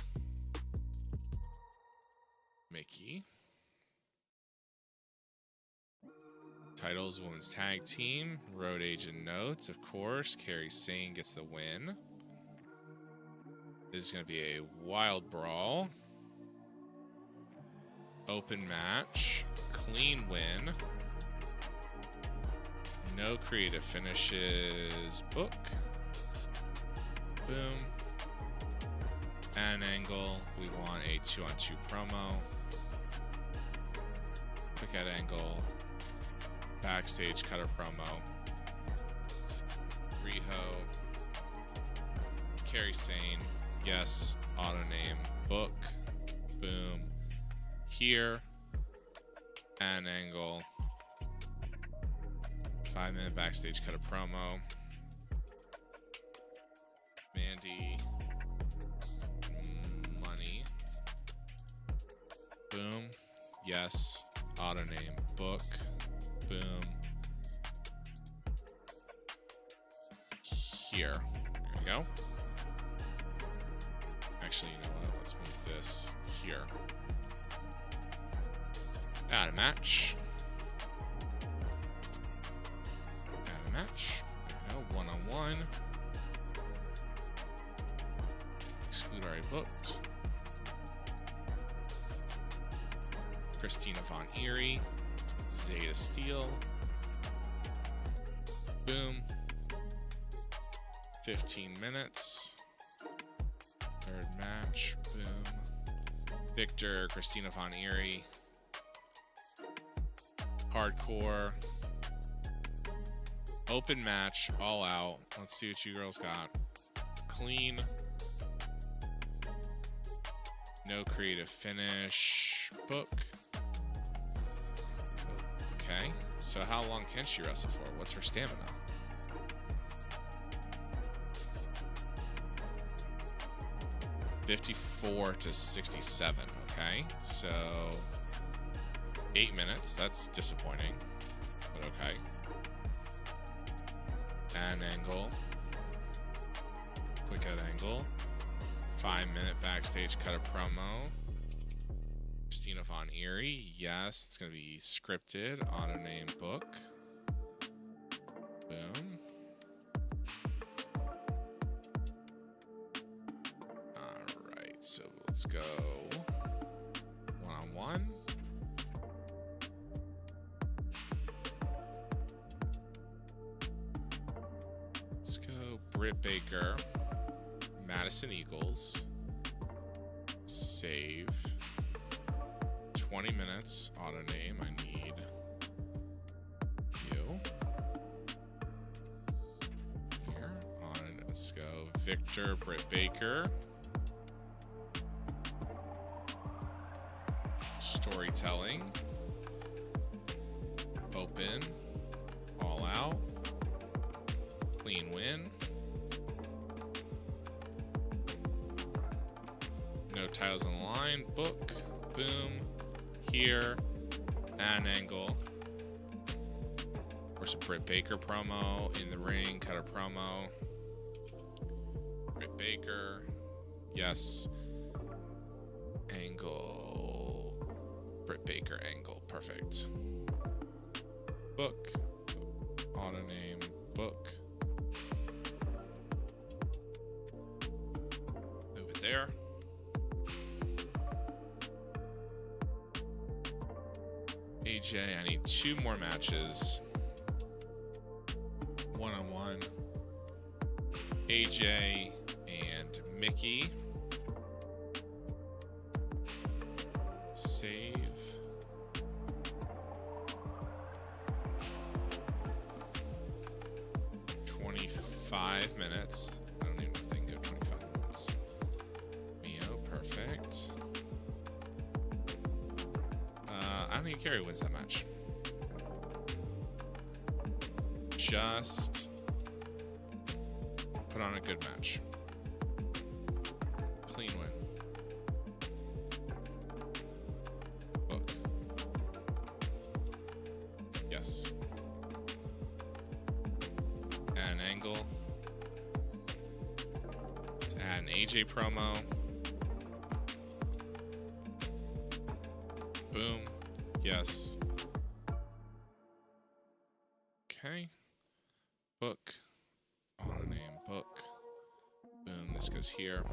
[SPEAKER 2] Titles, Women's Tag Team. Road Agent Notes, of course. Carrie Sane gets the win. This is going to be a wild brawl. Open match. Clean win. No creative finishes. Book. Boom. At an angle. We want a 2-on-2 promo. Quick at angle. Backstage cutter promo. Riho. Carrie Sane. Yes. Auto name. Book. Boom. Here. At an angle. 5-minute backstage cutter promo. Mandy. Money. Boom. Yes. Auto name. Book. Boom. Here. There we go. Actually, you know what? Let's move this here. Add a match. Add a match. There we go. 1-on-1. Exclude already booked. Christina Von Eerie. Zeta Steel. Boom. 15 minutes. Third match. Boom. Victor, Christina Von Eerie. Hardcore. Open match. All out. Let's see what you girls got. Clean. No creative finish. Book. Okay, so how long can she wrestle for? What's her stamina? $54 to 67. Okay, so 8 minutes. That's disappointing, but okay. An angle. Quick at angle. 5-minute backstage cut a promo. Christina Von Eerie. Yes, it's going to be scripted. Auto name book. Boom. Alright, so let's go 1-on-1. Let's go Britt Baker. Madison Eagles. Save. 20 minutes. Auto name. I need you. Here. On. Let's go. Victor. Britt Baker. Storytelling. Open. All out. Clean win. No titles on the line. Book. Boom. Here. At an angle. Of course, a Britt Baker promo. In the ring. Cut a promo. Britt Baker. Yes. Angle. Britt Baker angle. Perfect. Book. Auto name. Book. Move it there. AJ, I need 2 more matches. One-on-one. AJ and Mickey. Save. $25 minutes. I don't even know if they can go 25 minutes. Mio, perfect. I don't even care who wins that match. Just put on a good match. Clean win. Book. Yes. Add an angle. Let's add an AJ promo. Boom. Yes. Okay. Book. Auto name. Book. Boom. This goes here.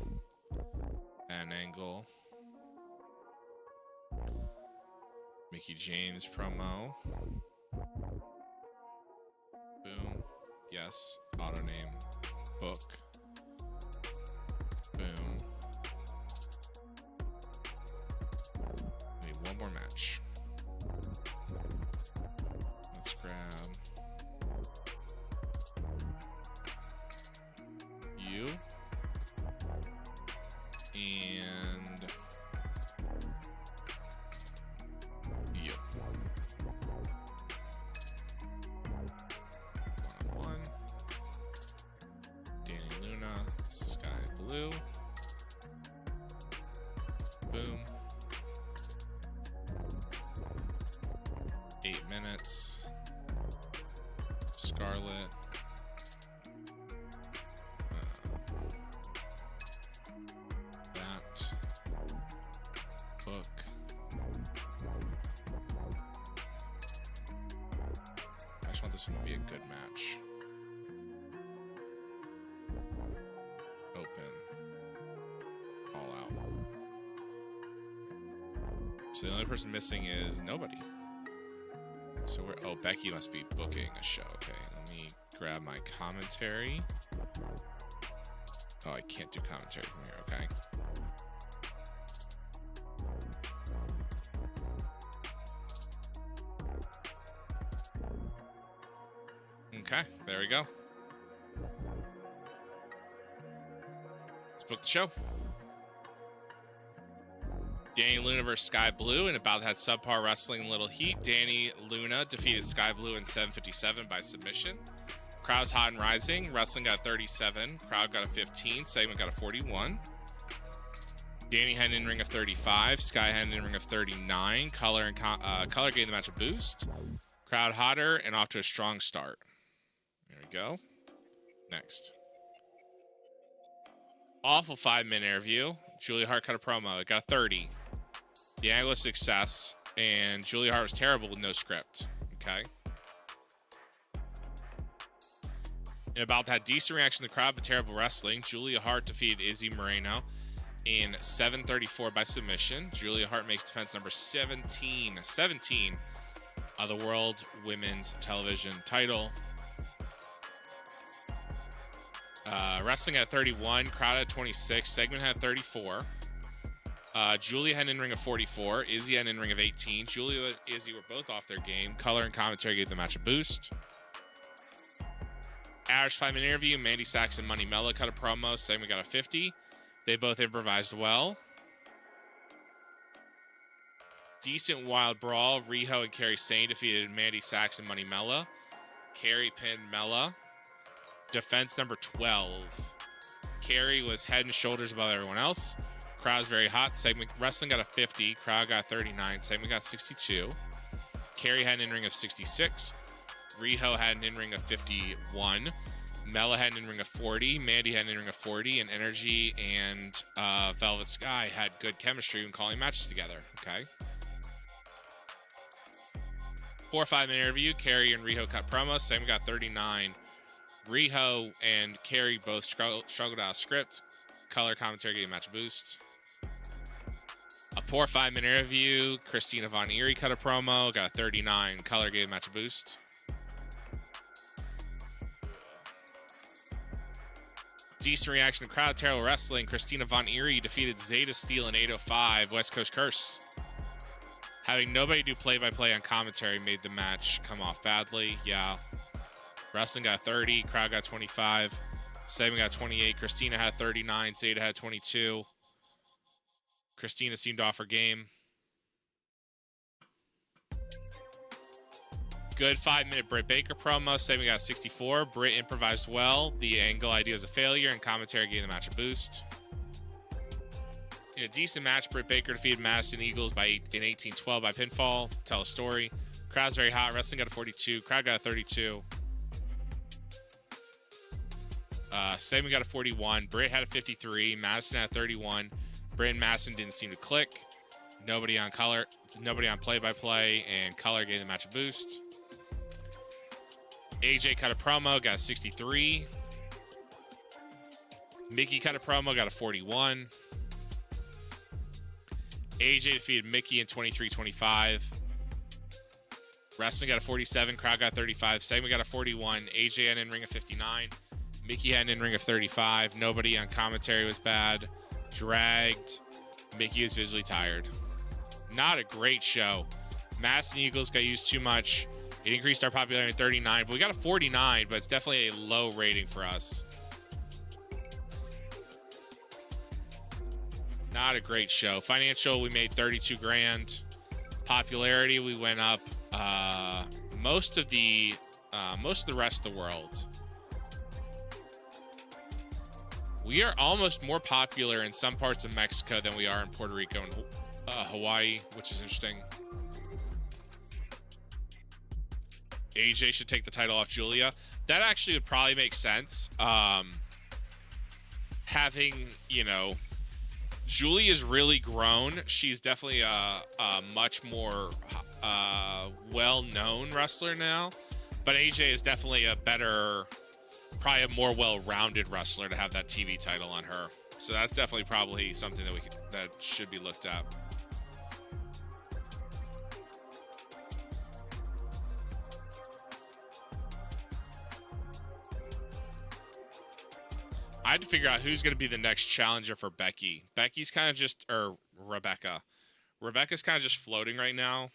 [SPEAKER 2] An angle. Mickey James promo. Boom. Yes. Auto name. Book. Boom. Need one more match. Let's grab you and you. One-on-one. Danny Luna, Sky Blue. Boom. 8 minutes. Scarlet. That. Book. I just want this one to be a good match. Open. All out. So the only person missing is nobody. So we're, oh, Becky must be booking a show. Okay, let me grab my commentary. Oh, I can't do commentary from here, okay. Okay, there we go. Let's book the show. Danny Luna versus Sky Blue in about that subpar wrestling little heat. Danny Luna defeated Sky Blue in 7:57 by submission. Crowd's hot and rising. Wrestling got 37. Crowd got a 15. Segment got a 41. Danny had an in-ring of 35. Sky had an in-ring of 39. Color gave the match a boost. Crowd hotter and off to a strong start. There we go. Next. Awful 5-minute interview. Julia Hart cut a promo. It got a 30. The angle was success, and Julia Hart was terrible with no script. Okay. And about that decent reaction to the crowd, but terrible wrestling, Julia Hart defeated Izzy Moreno in 7:34 by submission. Julia Hart makes defense number 17 of the World Women's Television title. Wrestling at 31, crowd at 26, segment had 34. Julia had an in-ring of 44, Izzy had an in-ring of 18. Julia and Izzy were both off their game. Color and commentary gave the match a boost. Average 5-minute interview, Mandy Sachs and Money Mella cut a promo. Segment got a 50. They both improvised well. Decent wild brawl. Riho and Kairi Sane defeated Mandy Sachs and Money Mella. Kairi pinned Mella. Defense number 12. Kairi was head and shoulders above everyone else. Crowd's very hot. Segment wrestling got a 50. Crowd got 39. Segment got 62. Kairi had an in-ring of 66. Riho had an in-ring of 51. Mella had an in-ring of 40. Mandy had an in-ring of 40. And Energy and Velvet Sky had good chemistry when calling matches together. Okay. 4 or 5 minute interview. Carrie and Riho cut promo. Sam got 39. Riho and Carrie both struggled out of script. Color commentary gave match a boost. A poor 5 minute interview. Christina Von Eerie cut a promo. Got a 39. Color gave match a boost. Decent reaction to the crowd. Terrible wrestling. Christina Von Eerie defeated Zeta Steel in 8:05. West Coast Curse. Having nobody do play-by-play on commentary made the match come off badly. Yeah. Wrestling got 30. Crowd got 25. Segment got 28. Christina had 39. Zeta had 22. Christina seemed off her game. Good 5 minute Britt Baker promo. Segment got 64. Britt improvised well. The angle idea was a failure, and commentary gave the match a boost. In a decent match, Britt Baker defeated Madison Eagles in 18-12 by pinfall. Tell a story. Crowd's very hot. Wrestling got a 42. Crowd got a 32. Segment got a 41. Britt had a 53. Madison had a 31. Britt and Madison didn't seem to click. Nobody on color. Nobody on play-by-play, and color gave the match a boost. AJ cut a promo, got a 63. Mickey cut a promo, got a 41. AJ defeated Mickey in 23-25. Wrestling got a 47. Crowd got 35. Segment got a 41. AJ had an in-ring of 59. Mickey had an in-ring of 35. Nobody on commentary was bad. Dragged. Mickey is visibly tired. Not a great show. Madison Eagles got used too much. It increased our popularity to 39, but we got a 49, but it's definitely a low rating for us. Not a great show. Financial, we made 32 grand. Popularity, we went up most of the rest of the world. We are almost more popular in some parts of Mexico than we are in Puerto Rico and Hawaii, which is interesting. AJ should take the title off Julia. That actually would probably make sense. Having, Julia's really grown. She's definitely a much more well-known wrestler now. But AJ is definitely probably a more well-rounded wrestler to have that TV title on her. So that's definitely probably something that should be looked at. I had to figure out who's going to be the next challenger for Becky. Becky's kind of just, or Rebecca. Rebecca's kind of just floating right now.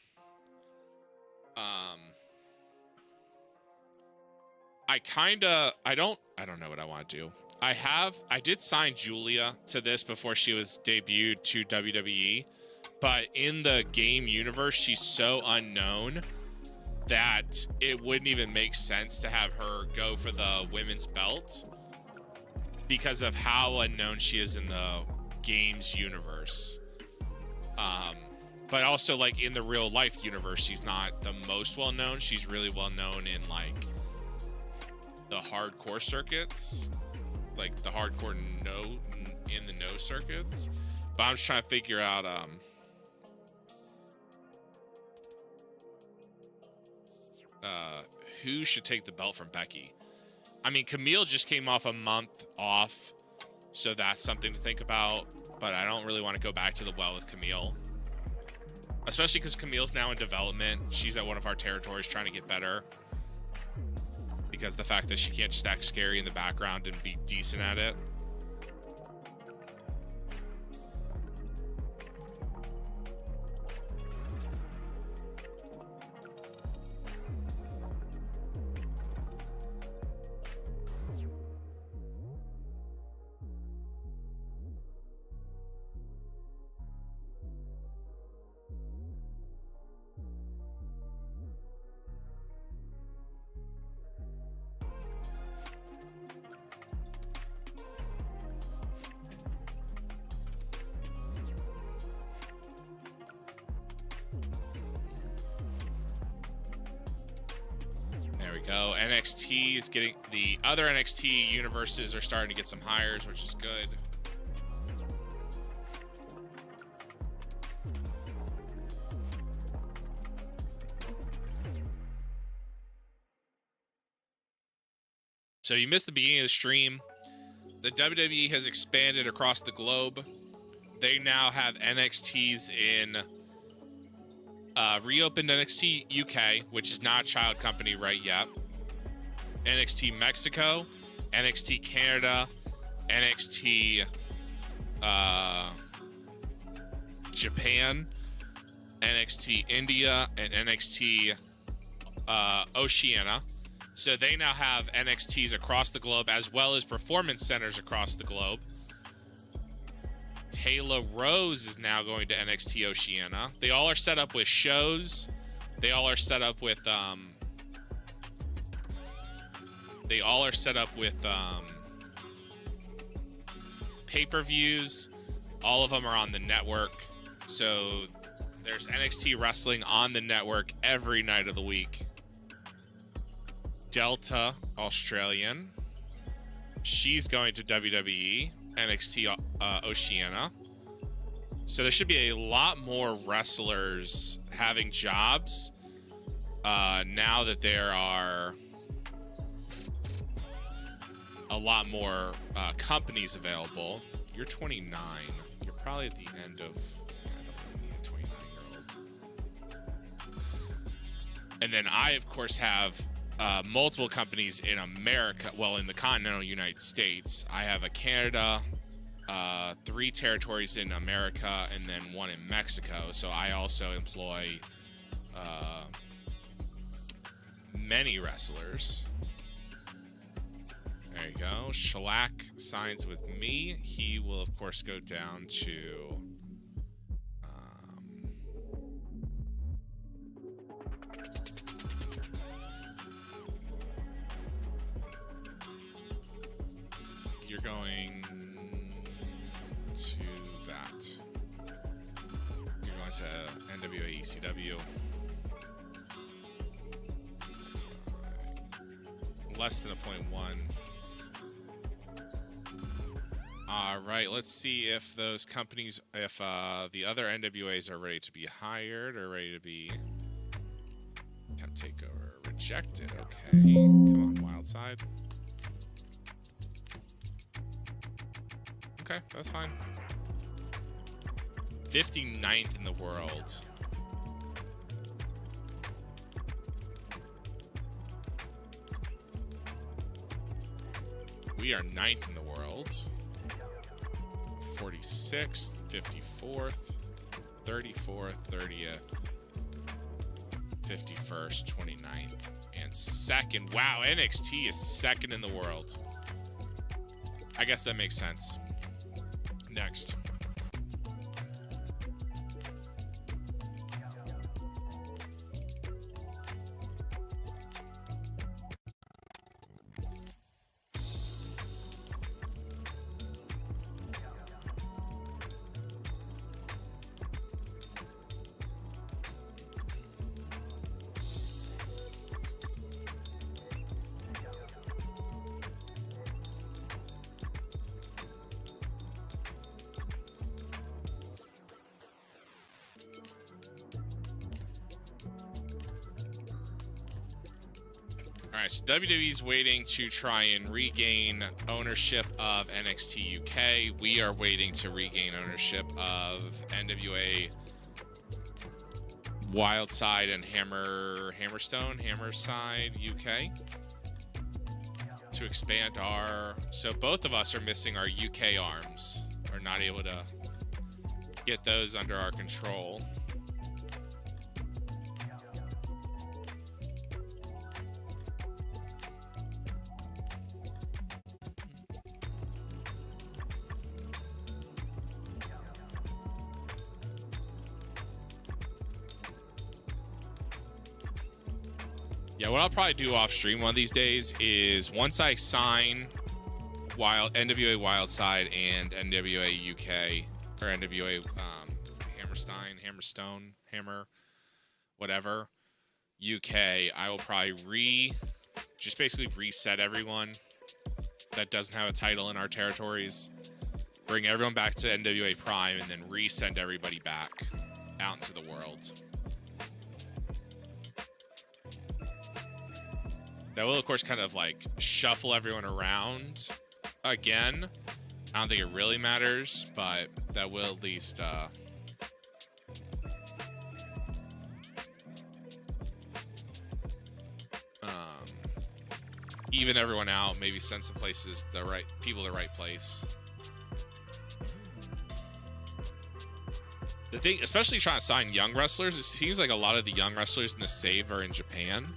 [SPEAKER 2] I don't know what I want to do. I did sign Julia to this before she was debuted to WWE, but in the game universe, she's so unknown that it wouldn't even make sense to have her go for the women's belt because of how unknown she is in the games universe. But also, like, in the real life universe, she's not the most well known. She's really well known in, like, the hardcore circuits, like the hardcore in the no circuits. But I'm just trying to figure out who should take the belt from Becky. I mean, Camille just came off a month off, so that's something to think about. But I don't really want to go back to the well with Camille, especially because Camille's now in development. She's at one of our territories trying to get better, because the fact that she can't just act scary in the background and be decent at it. There we go. NXT is getting, the other NXT universes are starting to get some hires, which is good. So you missed the beginning of the stream. The WWE has expanded across the globe. They now have NXTs in reopened NXT UK, which is not a child company right yet. NXT Mexico, NXT Canada, NXT Japan, NXT India, and NXT Oceania. So they now have NXTs across the globe as well as performance centers across the globe. Taylor Rose is now going to NXT Oceania. They all are set up with shows. They all are set up with pay-per-views. All of them are on the network. So there's NXT wrestling on the network every night of the week. Delta, Australian. She's going to WWE, NXT Oceania. So there should be a lot more wrestlers having jobs now that there are a lot more companies available. You're 29. You're probably at the end of... I don't really need a 29-year-old. And then I, of course, have multiple companies in America. Well, in the continental United States. I have a Canada, 3 territories in America, and then 1 in Mexico. So I also employ many wrestlers. There you go. Shellac signs with me. He will, of course, go down to... you're going to that. You're going to NWA ECW. Less than a 0.1. All right, let's see if those companies, if the other NWAs are ready to be hired or ready to be takeover rejected. Okay, come on, Wild Side. Okay, that's fine. 59th in the world. We are 9th in the world. 46th, 54th, 34th, 30th, 51st, 29th, and 2nd. Wow, NXT is 2nd in the world. I guess that makes sense. Next. Alright, so WWE's waiting to try and regain ownership of NXT UK. We are waiting to regain ownership of NWA Wildside and Hammerside UK to expand our... So both of us are missing our UK arms. We're not able to get those under our control. Yeah, what I'll probably do off stream one of these days is once I sign NWA Wildside and NWA UK or NWA Hammer, whatever, UK, I will probably just basically reset everyone that doesn't have a title in our territories, bring everyone back to NWA Prime, and then resend everybody back out into the world. That will, of course, kind of like shuffle everyone around again. I don't think it really matters, but that will at least even everyone out, maybe send some places the right people to the right place. The thing, especially trying to sign young wrestlers, it seems like a lot of the young wrestlers in the save are in Japan.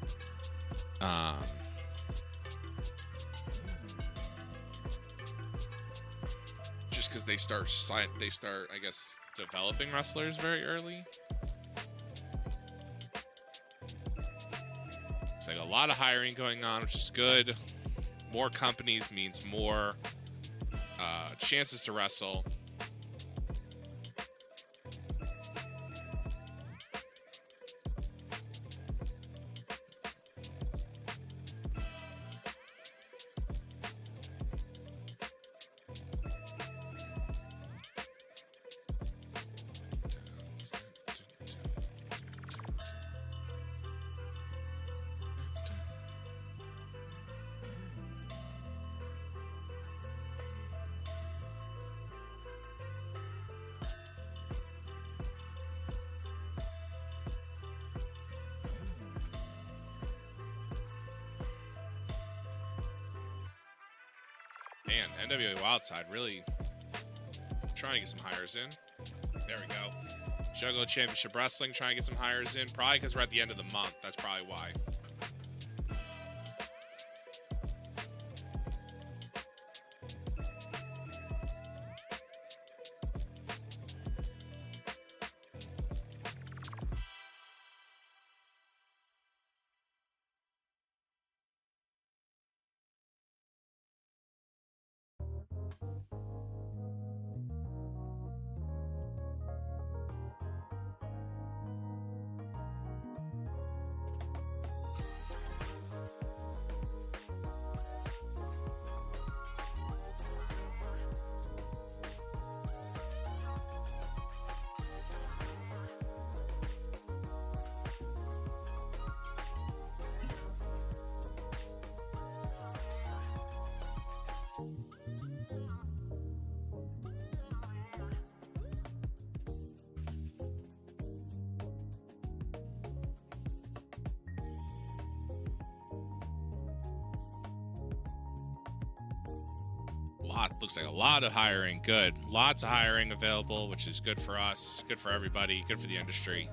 [SPEAKER 2] Just because they start, I guess, developing wrestlers very early. It's like a lot of hiring going on, which is good. More companies means more chances to wrestle. Man, NWA Wildside really trying to get some hires in. There we go. Juggalo Championship Wrestling trying to get some hires in. Probably because we're at the end of the month. That's probably why. Looks like a lot of hiring. Good. Lots of hiring available, which is good for us, good for everybody, good for the industry.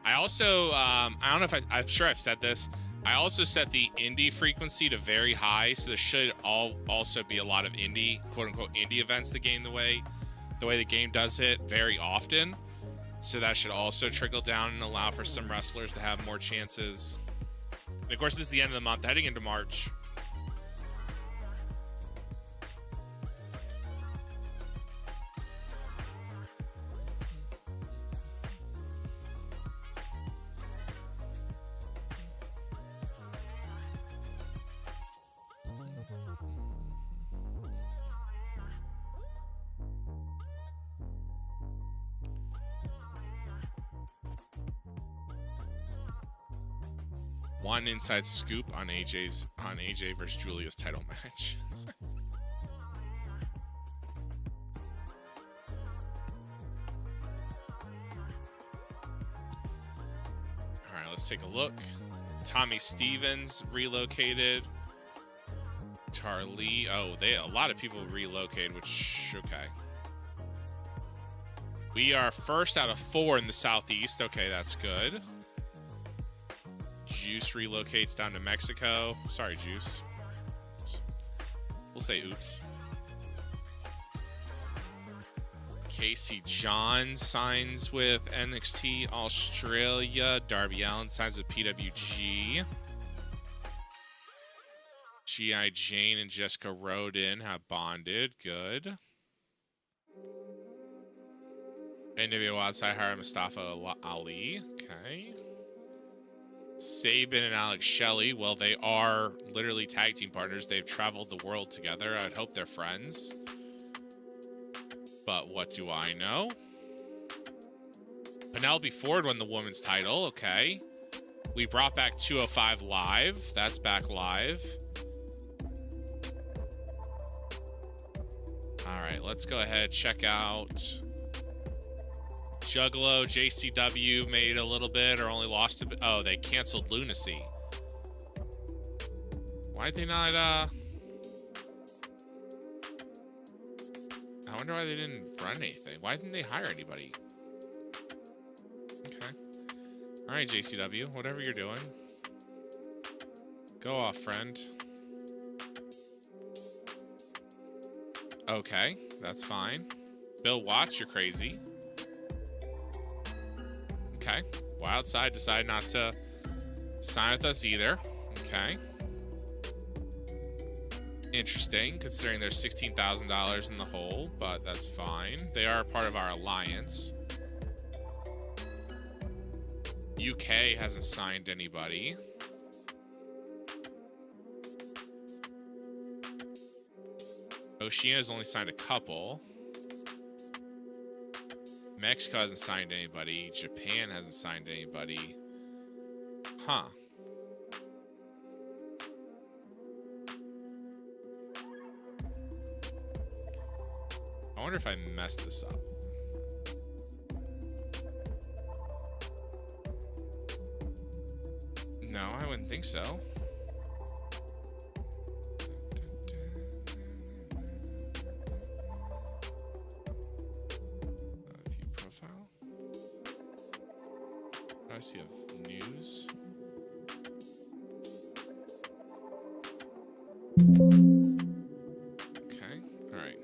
[SPEAKER 2] I also, I don't know if I'm sure I've said this. I also set the indie frequency to very high, so there should also be a lot of indie, quote unquote, indie events the game the way the game does it very often. So that should also trickle down and allow for some wrestlers to have more chances. And of course, this is the end of the month, heading into March. One inside scoop on AJ versus Julia's title match. All right, let's take a look. Tommy Stevens relocated. Tarlee. Oh, a lot of people relocated, which okay. We are first out of 4 in the Southeast. Okay, that's good. Juice relocates down to Mexico. Sorry, Juice. We'll say oops. Casey John signs with NXT Australia. Darby Allin signs with PWG. G.I. Jane and Jessica Rodin have bonded. Good. NWA Wildside hire Mustafa Ali. Okay. Sabin and Alex Shelley, well, they are literally tag team partners. They've traveled the world together. I'd hope they're friends. But what do I know? Penelope Ford won the women's title. Okay. We brought back 205 live. That's back live. All right, let's go ahead, check out Juggalo. JCW made a little bit or only lost a bit. Oh, they canceled Lunacy. Why'd they not, I wonder why they didn't run anything. Why didn't they hire anybody? Okay. All right, JCW, whatever you're doing. Go off, friend. Okay, that's fine. Bill Watts, you're crazy. Okay. Wildside decided not to sign with us either. Okay. Interesting, considering there's $16,000 in the hole, but that's fine. They are part of our alliance. UK hasn't signed anybody. Oceania's only signed a couple. Mexico hasn't signed anybody. Japan hasn't signed anybody. Huh. I wonder if I messed this up. No, I wouldn't think so. View profile. I see a news. Okay, all right.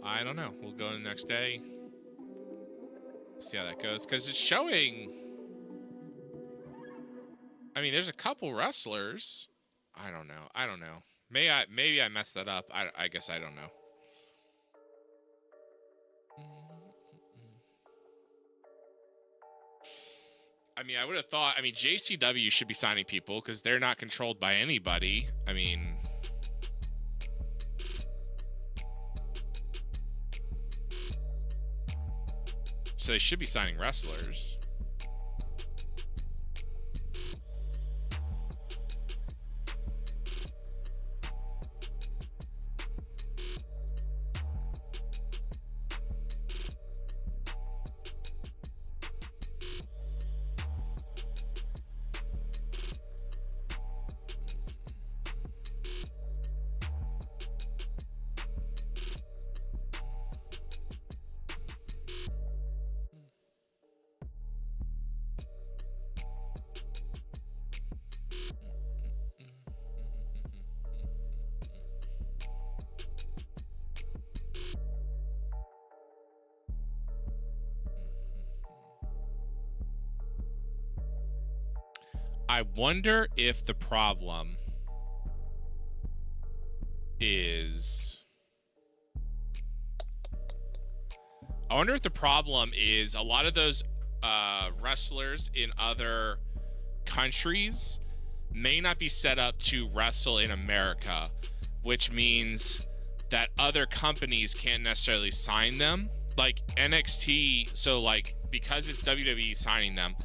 [SPEAKER 2] I don't know. We'll go the next day. See how that goes. Because it's showing... I mean, there's a couple wrestlers. I don't know. I don't know. Maybe I messed that up. I guess I don't know. I mean, I would have thought... I mean, JCW should be signing people because they're not controlled by anybody. I mean... So they should be signing wrestlers. I wonder if the problem is... I wonder if the problem is a lot of those wrestlers in other countries may not be set up to wrestle in America, which means that other companies can't necessarily sign them. Like NXT, so like because it's WWE signing them,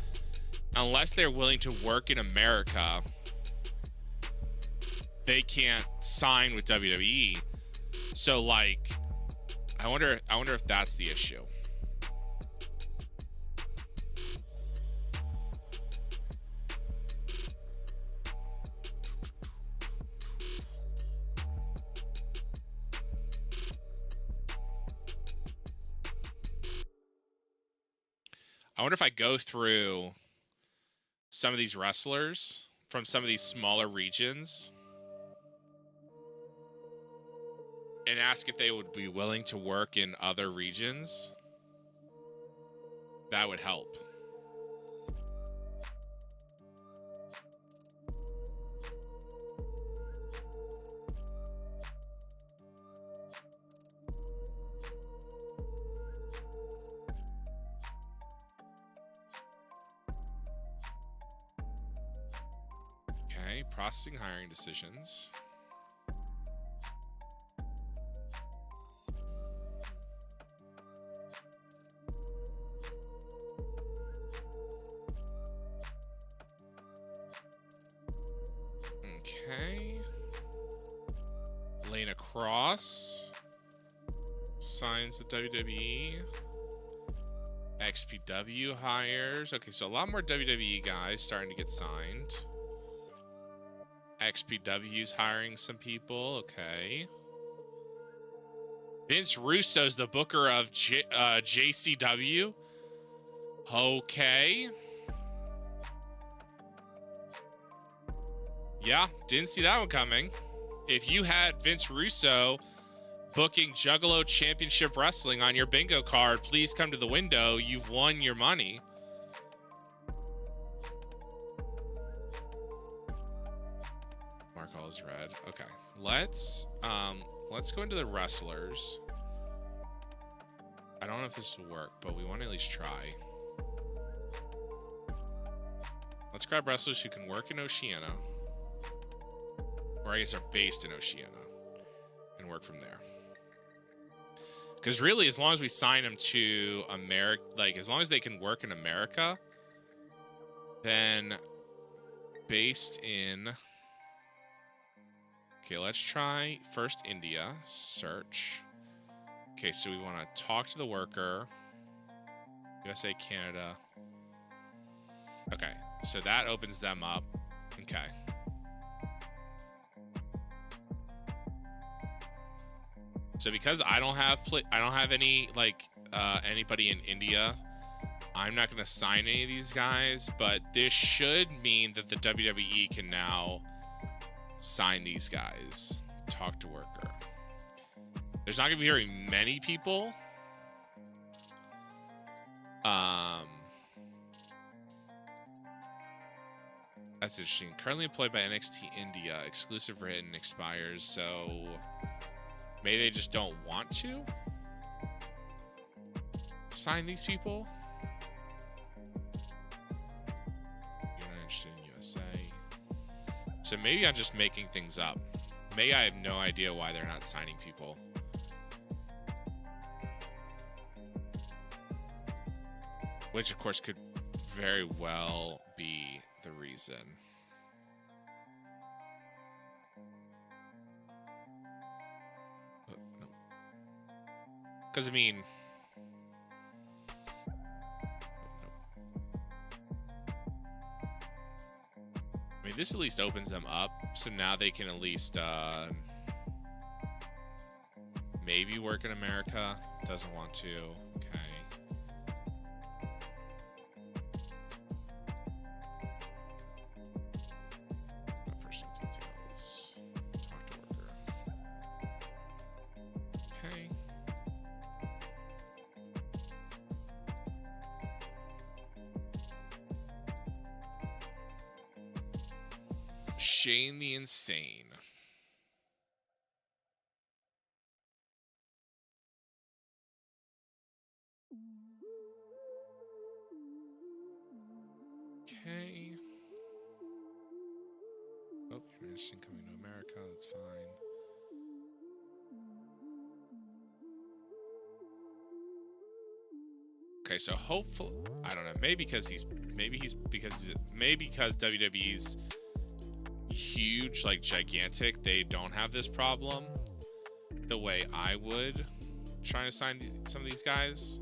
[SPEAKER 2] unless they're willing to work in America, they can't sign with WWE. So like, I wonder if that's the issue. I wonder if I go through some of these wrestlers from some of these smaller regions and ask if they would be willing to work in other regions. That would help. Okay, processing hiring decisions. Dana Cross signs the WWE. XPW hires. Okay, so a lot more WWE guys starting to get signed. XPW's hiring some people. Okay. Vince Russo's the booker of JCW. Okay. Yeah, didn't see that one coming. If you had Vince Russo booking Juggalo Championship Wrestling on your bingo card, please come to the window. You've won your money. Mark all is red. Okay, let's go into the wrestlers. I don't know if this will work, but we want to at least try. Let's grab wrestlers who can work in Oceania, or I guess are based in Oceania, and work from there. Because really, as long as we sign them to America, like as long as they can work in America, then based in. Okay, let's try first India. Search. Okay, so we want to talk to the worker. USA, Canada. Okay, so that opens them up. Okay. So because I don't have any like anybody in India, I'm not going to sign any of these guys, but this should mean that the WWE can now sign these guys. Talk to worker. There's not going to be very many people. That's interesting. Currently employed by NXT India. Exclusive written expires, so maybe they just don't want to sign these people. You're not interested in USA. So maybe I'm just making things up. Maybe I have no idea why they're not signing people. Which, of course, could very well be the reason. No. Because, I mean... I mean, this at least opens them up, so now they can at least maybe work in America. Doesn't want to. Okay. Personal details. Talk to worker. Okay. Shane the Insane. Okay. Oh, you're interested in coming to America. That's fine. Okay, so hopefully, I don't know. Maybe because WWE's huge, like gigantic, they don't have this problem the way I would trying to sign some of these guys.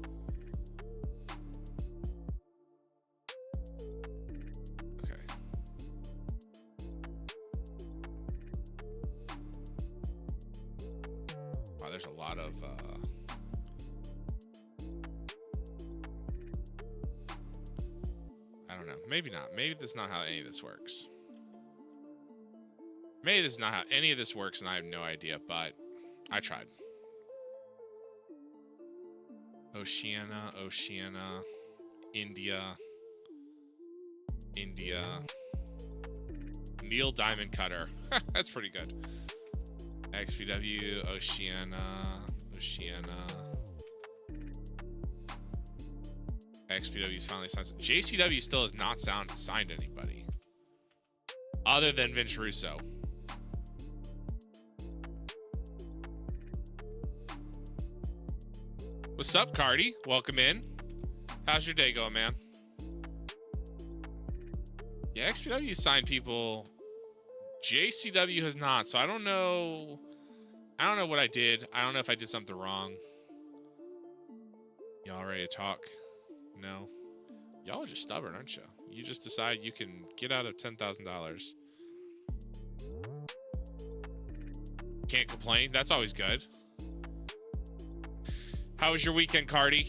[SPEAKER 2] Okay. Wow, there's a lot of I don't know. Maybe not. Maybe that's not how any of this works. Maybe this is not how any of this works, and I have no idea, but I tried. Oceania, India. Neil Diamond Cutter. That's pretty good. XPW, Oceania. XPW's finally signed. JCW still has not signed anybody other than Vince Russo. What's up, Cardi? Welcome in. How's your day going, man? Yeah, XPW signed people. JCW has not, so I don't know I don't know what I did. I don't know if I did something wrong. Y'all ready to talk? No. Y'all are just stubborn, aren't you? You just decide you can get out of $10,000. Can't complain. That's always good. How was your weekend, Cardi?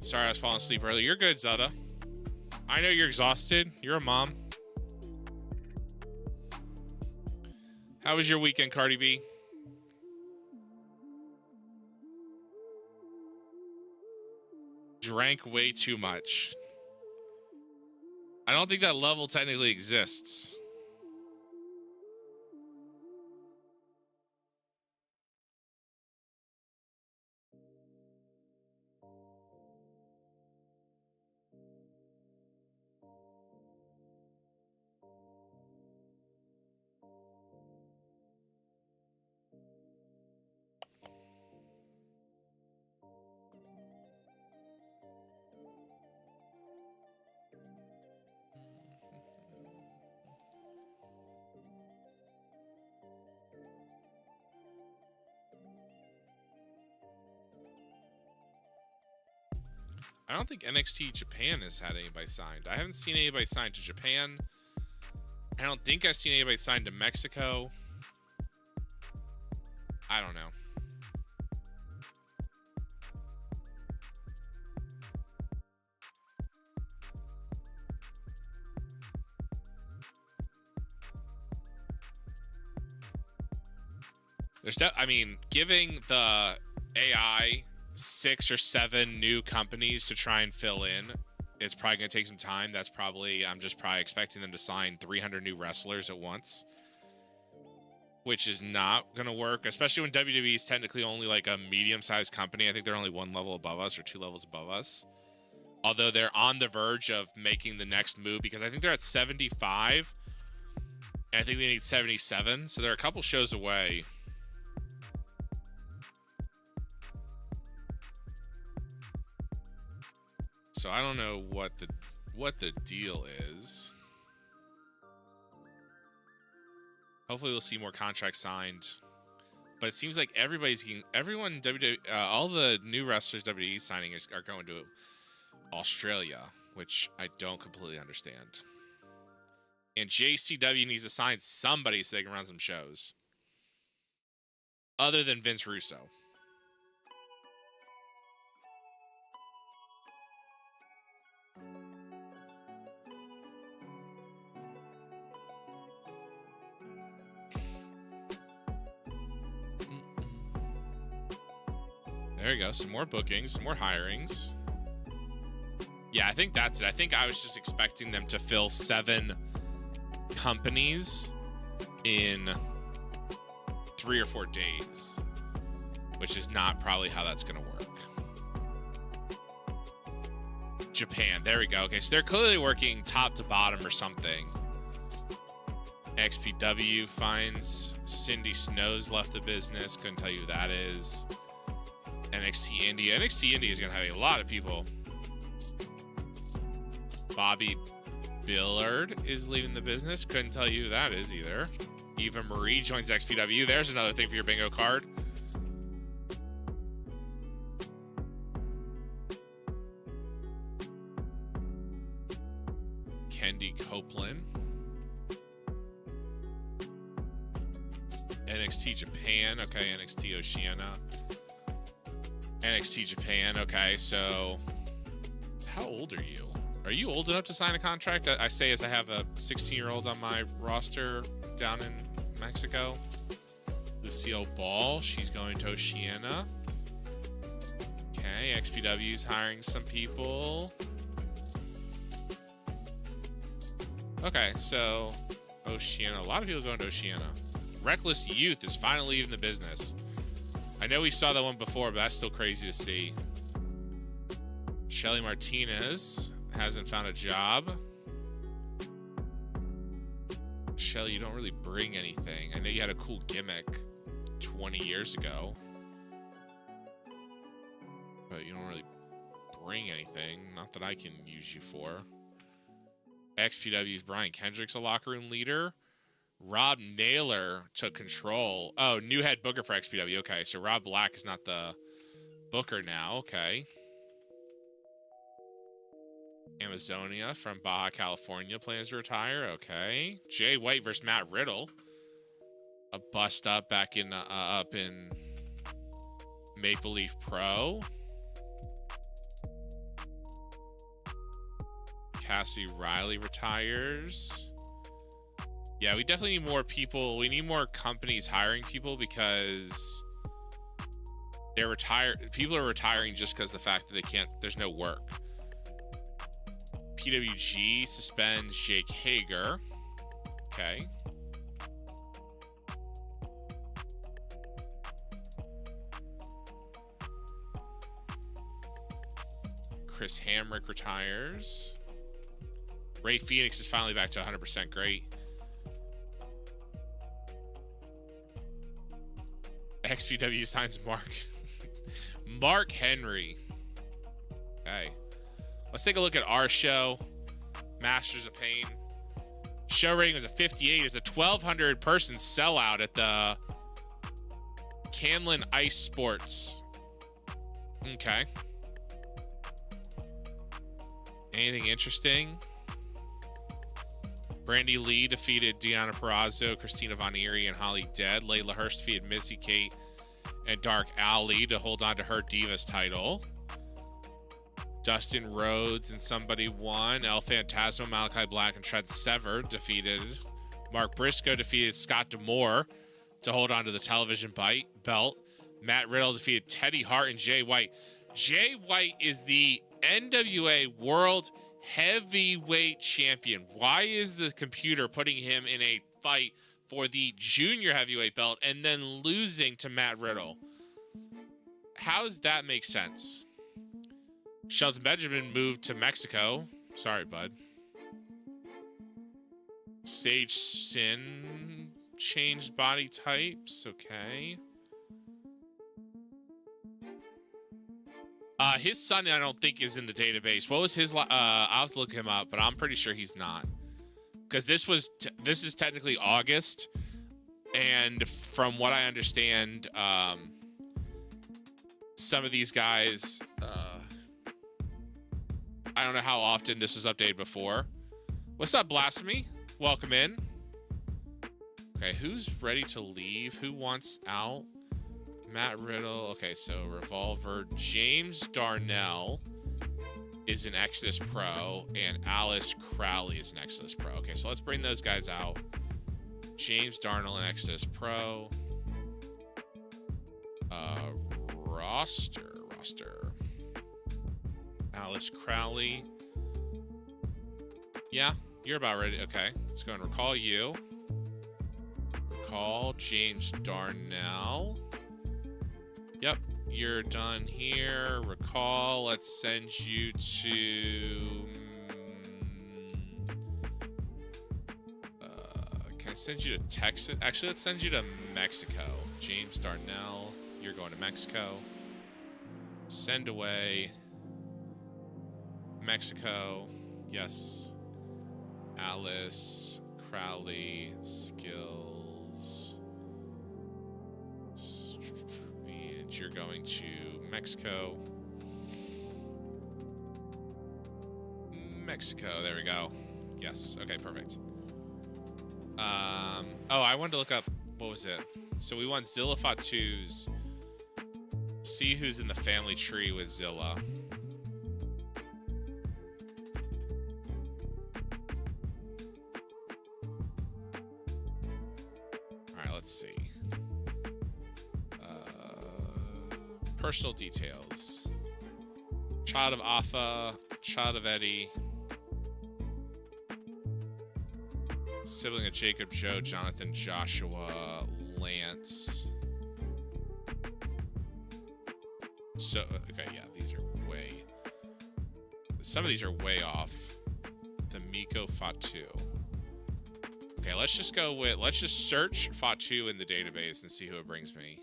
[SPEAKER 2] Sorry I was falling asleep early. You're good, Zada. I know you're exhausted. You're a mom. How was your weekend, Cardi B? Drank way too much. I don't think that level technically exists. I don't think NXT Japan has had anybody signed. I haven't seen anybody signed to Japan. I don't think I've seen anybody signed to Mexico. I don't know. I mean, giving the AI 6 or 7 new companies to try and fill in, it's probably going to take some time. I'm just probably expecting them to sign 300 new wrestlers at once, which is not going to work, especially when WWE is technically only like a medium-sized company. I think they're only 1 level above us or 2 levels above us. Although they're on the verge of making the next move, because I think they're at 75, and I think they need 77, so they're a couple shows away. So I don't know what the deal is. Hopefully we'll see more contracts signed. But it seems like everyone WWE, all the new wrestlers WWE signing are going to Australia, which I don't completely understand. And JCW needs to sign somebody so they can run some shows. Other than Vince Russo. There you go. Some more bookings, some more hirings. Yeah, I think that's it. I think I was just expecting them to fill 7 companies in 3 or 4 days, which is not probably how that's going to work. Japan. There we go. Okay, so they're clearly working top to bottom or something. XPW finds Cindy Snow's left the business. Couldn't tell you who that is. NXT India. NXT India is going to have a lot of people. Bobby Billard is leaving the business. Couldn't tell you who that is either. Eva Marie joins XPW. There's another thing for your bingo card. Kendi Copeland. NXT Japan. Okay, NXT Oceania. NXT Japan. Okay, so how old are you? Are you old enough to sign a contract? I say as I have a 16-year-old on my roster down in Mexico. Lucille Ball, she's going to Oceania. Okay, XPW's hiring some people. Okay, so Oceania, a lot of people going to Oceania. Reckless Youth is finally leaving the business. I know we saw that one before, but that's still crazy to see. Shelly Martinez hasn't found a job. Shelly, you don't really bring anything. I know you had a cool gimmick 20 years ago, but you don't really bring anything. Not that I can use you for. XPW's Brian Kendrick's a locker room leader. Rob Naylor took control. Oh, new head booker for XPW. Okay, so Rob Black is not the booker now. Okay. Amazonia from Baja California plans to retire. Okay. Jay White versus Matt Riddle. A bust up back in up in Maple Leaf Pro. Cassie Riley retires. Yeah, we definitely need more people. We need more companies hiring people because they're retired. People are retiring just because of the fact that they can't. There's no work. PWG suspends Jake Hager. Okay. Chris Hamrick retires. Ray Phoenix is finally back to 100%. Great. XPW signs Mark Henry. Okay. Let's take a look at our show. Masters of Pain. Show rating was a 58. It's a 1,200 person sellout at the Camlin Ice Sports. Okay. Anything interesting? Brandy Lee defeated Deanna Perrazzo, Christina Von Eerie, and Holly Dead. Layla Hirsch defeated Missy Kate and Dark Alley to hold on to her Divas title. Dustin Rhodes and somebody won. El Phantasmo, Malachi Black, and Tread Severed defeated. Mark Briscoe defeated Scott D'Amore to hold on to the television belt. Matt Riddle defeated Teddy Hart and Jay White. Jay White is the NWA World Heavyweight Champion. Why is the computer putting him in a fight for the Junior Heavyweight belt and then losing to Matt Riddle? How does that make sense? Shelton Benjamin moved to Mexico. Sorry, bud. Sage Sin changed body types. Okay. His son, I don't think, is in the database. What was his? I'll have to look him up, but I'm pretty sure he's not. Because this is technically August, and from what I understand, some of these guys, I don't know how often this was updated before. What's up, Blasphemy? Welcome in. Okay, who's ready to leave? Who wants out? Matt Riddle. Okay, so Revolver. James Darnell is an Exodus Pro, and Alice Crowley is an Exodus Pro. Okay, so let's bring those guys out. James Darnell and Exodus Pro. Roster. Alice Crowley. Yeah, you're about ready. Okay, let's go and recall you. Recall James Darnell. Yep, you're done here. Recall, let's send you to... can I send you to Texas? Actually, let's send you to Mexico. James Darnell, you're going to Mexico. Send away. Mexico, yes. Alice Crowley, skills. And you're going to Mexico. Mexico, there we go. Yes, okay, perfect. Oh, I wanted to look up, what was it? So we want Zilla Fatu's. See who's in the family tree with Zilla. Let's see. Personal details. Child of Afa, child of Eddie. Sibling of Jacob, Joe, Jonathan, Joshua, Lance. So, okay, yeah, these are way... Some of these are way off. The Miko Fatu. Okay, let's just go with... Let's just search Fatu in the database and see who it brings me.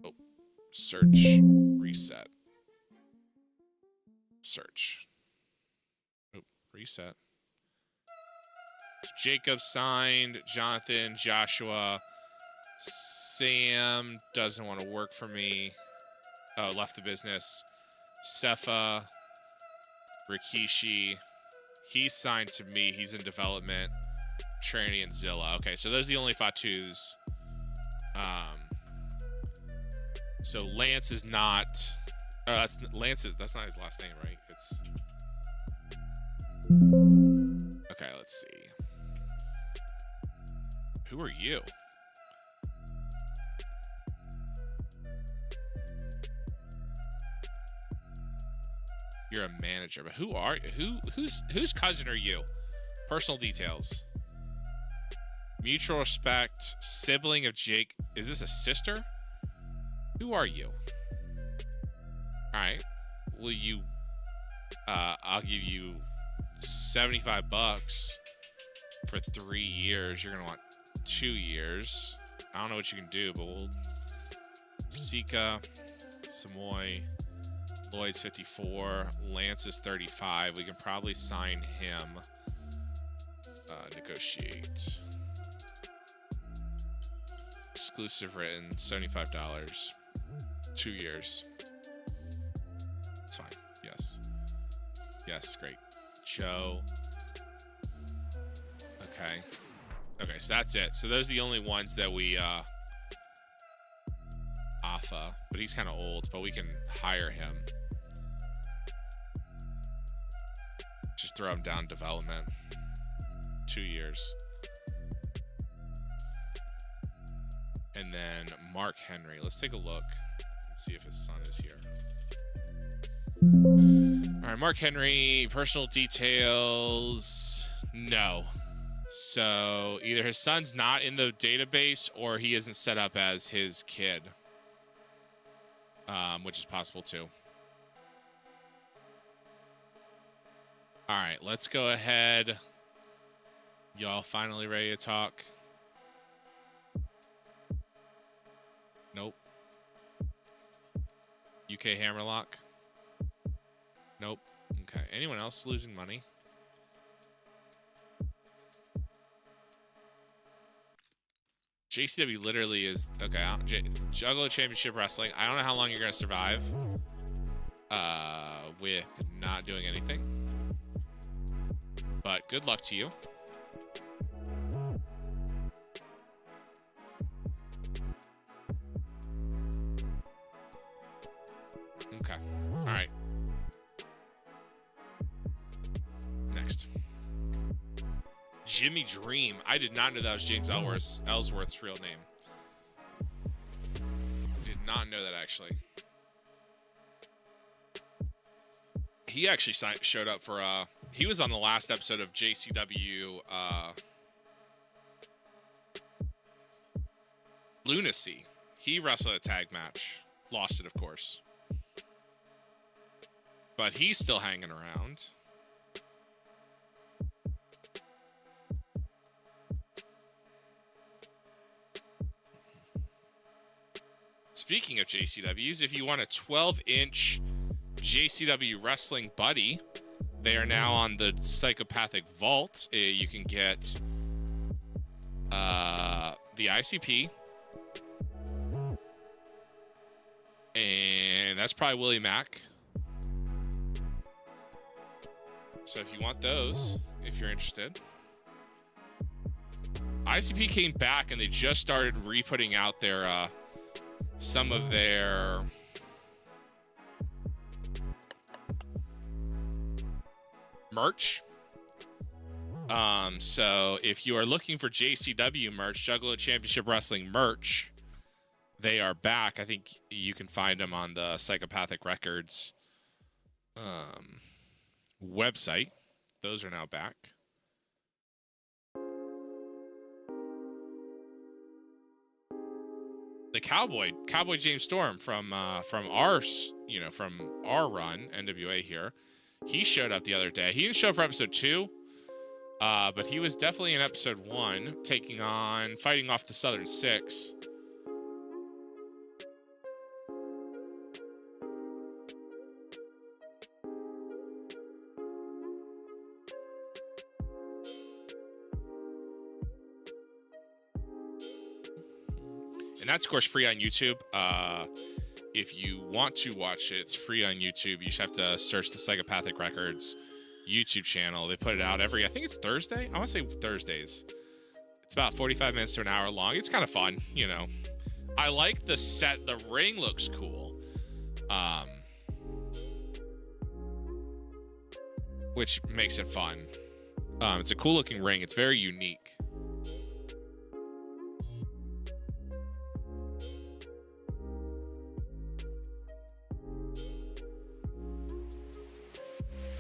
[SPEAKER 2] Oh. Search. Reset. Search. Oh, Reset. Jacob signed. Jonathan, Joshua, Sam doesn't want to work for me. Oh, left the business. Sefa, Rikishi. He's signed to me. He's in development. Tranny and Zilla. Okay, so those are the only Fatus. So Lance is not. Oh, that's Lance. That's not his last name, right? It's. Okay, let's see. Who are you? You're a manager, but who are whose cousin are you? Personal details. Mutual respect. Sibling of Jake. Is this a sister? Who are you? All right. Will you? I'll give you $75 for 3 years. You're gonna want 2 years. I don't know what you can do, but we'll. Sika, Samoy, Lloyd's 54, Lance is 35. We can probably sign him. Negotiate. Exclusive written, $75. 2 years. It's fine. Yes. Yes, great. Joe. Okay. Okay, so that's it. So those are the only ones that we, Afa, but he's kind of old, but we can hire him. Just throw him down development. 2 years. And then Mark Henry. Let's take a look and see if his son is here. All right, Mark Henry, personal details. No. So either his son's not in the database or he isn't set up as his kid, which is possible too. All right, let's go ahead. Y'all finally ready to talk? Nope. UK Hammerlock? Nope. Okay. Anyone else losing money? JCW literally is okay. Juggalo Championship Wrestling. I don't know how long you're gonna survive with not doing anything, but good luck to you. Okay. All right. Next. Jimmy Dream. I did not know that was James Ellsworth's real name. Did not know that, actually. He actually showed up for, he was on the last episode of JCW, Lunacy. He wrestled a tag match. Lost it, of course. But he's still hanging around. Speaking of JCWs, if you want a 12-inch JCW Wrestling Buddy, they are now on the Psychopathic Vault. You can get the ICP. And that's probably Willie Mack. So if you want those, if you're interested. ICP came back and they just started re-putting out their some of their merch. So if you are looking for JCW merch, Juggalo Championship Wrestling merch, they are back. I think you can find them on the Psychopathic Records website. Those are now back. The Cowboy James Storm from our run NWA here, he showed up the other day. He didn't show up for episode 2, but he was definitely in episode 1, fighting off the Southern Six. And that's, of course, free on YouTube. If you want to watch it, it's free on YouTube. You just have to search the Psychopathic Records YouTube channel. They put it out every, I think it's Thursday. I want to say Thursdays. It's about 45 minutes to an hour long. It's kind of fun, you know. I like the set. The ring looks cool. Which makes it fun. It's a cool looking ring. It's very unique.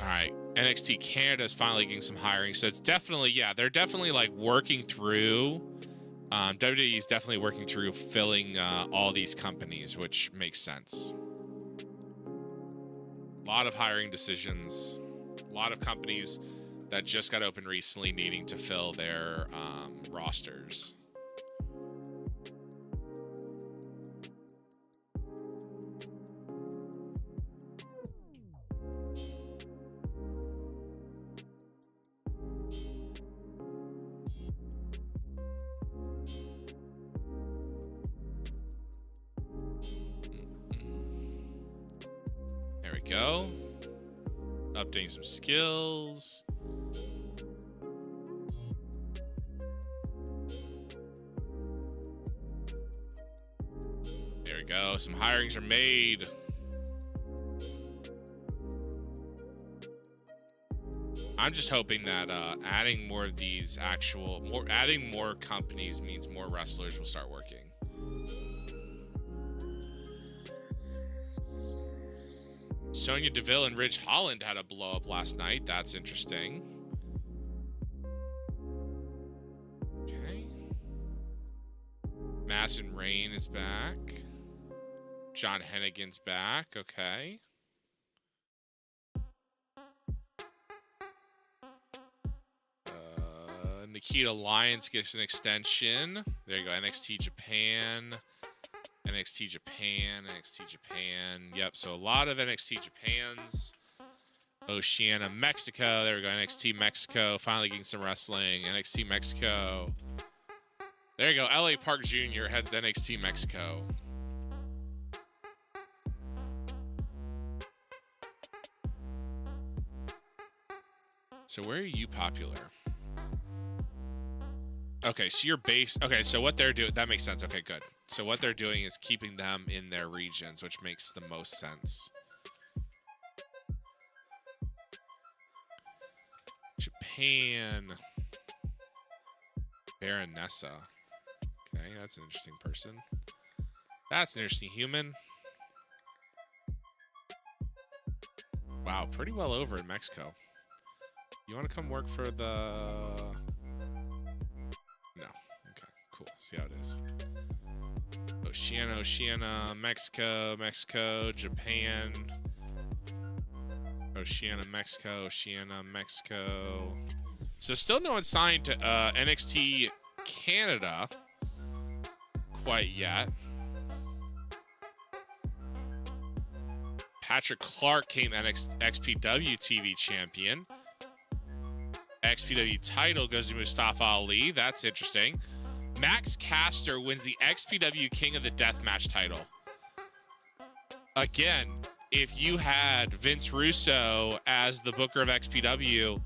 [SPEAKER 2] All right, NXT Canada is finally getting some hiring, so it's definitely, yeah, they're definitely like working through. WWE is definitely working through filling all these companies, which makes sense. A lot of hiring decisions, a lot of companies that just got opened recently needing to fill their rosters. There we go. Updating some skills. There we go. Some hirings are made. I'm just hoping that adding more of these adding more companies means more wrestlers will start working. Sonya Deville and Ridge Holland had a blow up last night. That's interesting. Okay. Madison Rayne is back. John Hennigan's back. Okay. Nikita Lyons gets an extension. There you go. NXT Japan. NXT Japan. NXT Japan. Yep. So a lot of NXT Japans. Oceania, Mexico. There we go. NXT Mexico. Finally getting some wrestling. NXT Mexico. There you go. LA Park Jr. heads to NXT Mexico. So where are you popular? Okay, so you're based. Okay, so what they're doing, that makes sense. Okay, good. So what they're doing is keeping them in their regions, which makes the most sense. Japan. Baronessa. Okay, that's an interesting person. That's an interesting human. Wow, pretty well over in Mexico. You want to come work for the... No. Okay, cool. See how it is. Oceania, Mexico, Japan. Oceania, Mexico. So still no one signed to NXT Canada quite yet. Patrick Clark came XPW TV champion. XPW title goes to Mustafa Ali. That's interesting. Max Caster wins the XPW King of the Deathmatch title. Again, if you had Vince Russo as the booker of XPW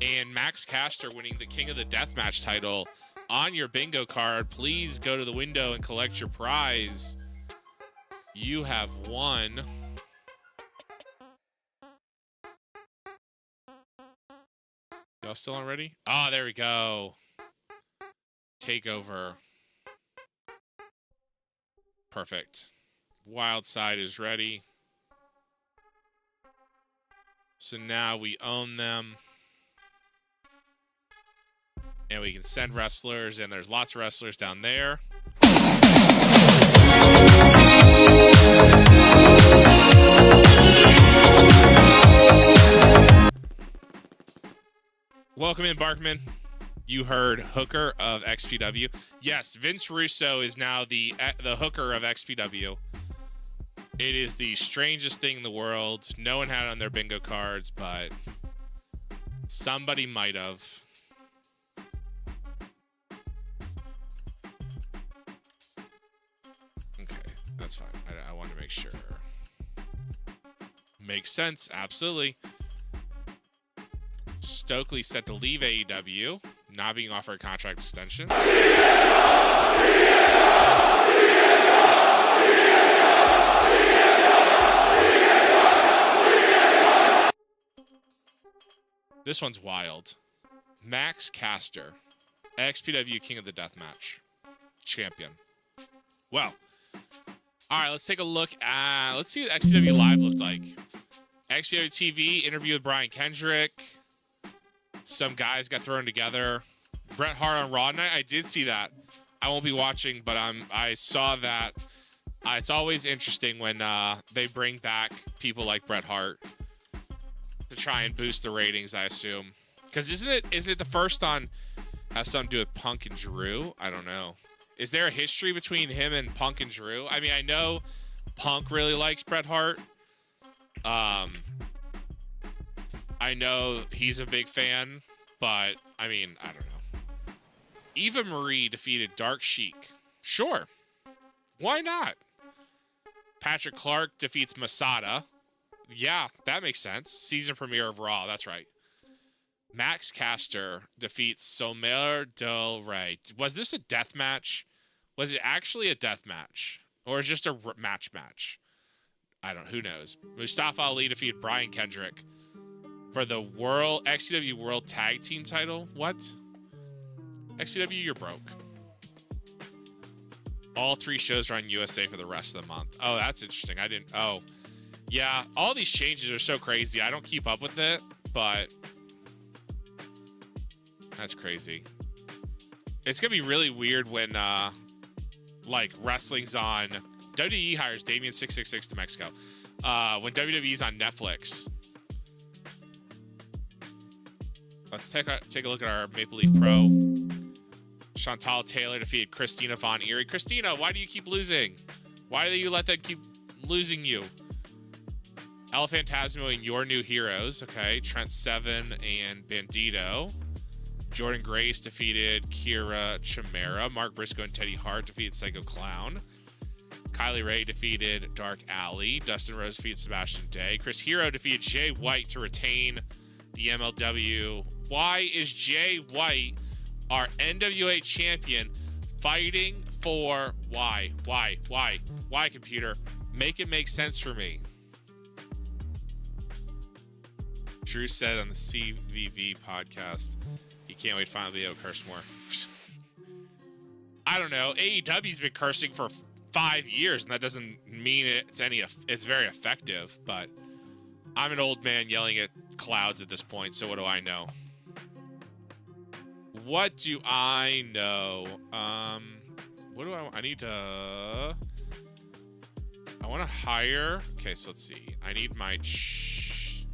[SPEAKER 2] and Max Caster winning the King of the Deathmatch title on your bingo card, please go to the window and collect your prize. You have won. Y'all still on ready? Ah, there we go. Takeover. Perfect. Wild Side is ready. So now we own them. And we can send wrestlers, and there's lots of wrestlers down there. Welcome in, Barkman. You heard Hooker of XPW. Yes, Vince Russo is now the Hooker of XPW. It is the strangest thing in the world. No one had it on their bingo cards, but somebody might have. That's fine. I want to make sure. Makes sense. Absolutely. Stokely set to leave AEW, not being offered a contract extension. This one's wild. Max Caster, XPW King of the Deathmatch champion. Well, all right, let's take a look at, let's see what XPW Live looked like. XPW TV interview with Brian Kendrick. Some guys got thrown together. Bret Hart on Raw tonight. I did see that. I won't be watching, but I saw that. It's always interesting when they bring back people like Bret Hart to try and boost the ratings, I assume. Because isn't it the first on has something to do with Punk and Drew? I don't know. Is there a history between him and Punk and Drew? I mean, I know Punk really likes Bret Hart. I know he's a big fan, but I mean, I don't know. Eva Marie defeated Dark Sheik. Sure. Why not? Patrick Clark defeats Masada. Yeah, that makes sense. Season premiere of Raw. That's right. Max Caster defeats Somer Del Rey. Was this a death match? Was it actually a death match? Or just a match? I don't know. Who knows? Mustafa Ali defeated Brian Kendrick for the XPW World Tag Team title. What? XPW, you're broke. All 3 shows are on USA for the rest of the month. Oh, that's interesting. Oh. Yeah, all these changes are so crazy. I don't keep up with it, but that's crazy. It's going to be really weird when, like, wrestling's on. WWE hires Damien 666 to Mexico. When WWE's on Netflix. Let's take a look at our Maple Leaf Pro. Chantal Taylor defeated Christina Von Eerie. Christina, why do you keep losing? Why do you let them keep losing you? El Phantasmo and Your New Heroes. Okay, Trent Seven and Bandito. Jordan Grace defeated Kira Chimera. Mark Briscoe and Teddy Hart defeated Psycho Clown. Kylie Ray defeated Dark Alley. Dustin Rose defeated Sebastian Day. Chris Hero defeated Jay White to retain the MLW. Why is Jay White, our NWA champion, fighting for why? Why, computer? Make it make sense for me. Drew said on the CVV podcast, he can't wait to finally be able to curse more. I don't know. AEW's been cursing for 5 years, and that doesn't mean it's very effective, but I'm an old man yelling at clouds at this point, so what do I know? What do I know? What do I need to... I want to hire... Okay, so let's see. I need my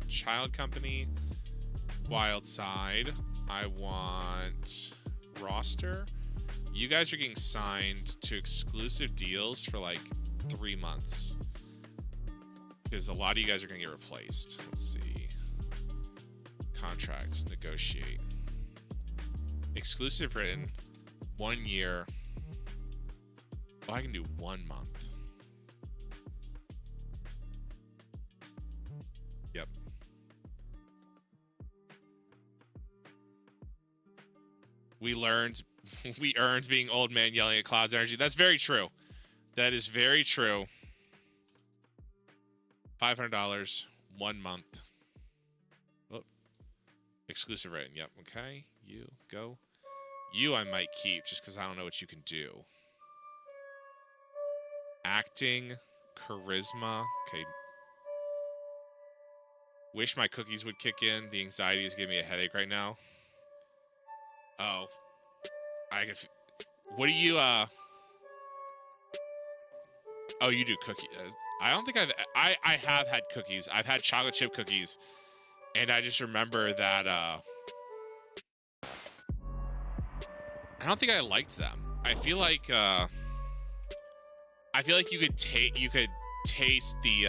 [SPEAKER 2] child company, Wild Side. I want roster. You guys are getting signed to exclusive deals for like 3 months. Because a lot of you guys are going to get replaced. Let's see. Contracts, negotiate. Exclusive written, 1 year. Oh, I can do 1 month. Yep. We earned being old man yelling at Cloud's energy. That's very true. That is very true. $500, 1 month. Oh. Exclusive rating. Yep. Okay. You go. You I might keep just because I don't know what you can do. Acting, charisma. Okay. Wish my cookies would kick in. The anxiety is giving me a headache right now. Oh. I can. What do you? Oh, you do cookie. I don't think I have had cookies. I've had chocolate chip cookies, and I just remember that. I don't think I liked them. I feel like you could taste the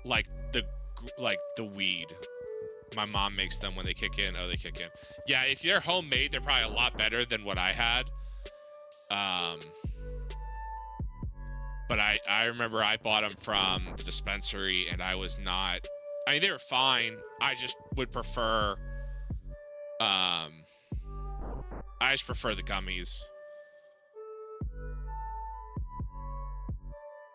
[SPEAKER 2] like the weed. My mom makes them when they kick in. Oh, they kick in. Yeah, if they're homemade, they're probably a lot better than what I had. But I remember I bought them from the dispensary, and I was not. I mean, they were fine. I just would prefer. I just prefer the gummies.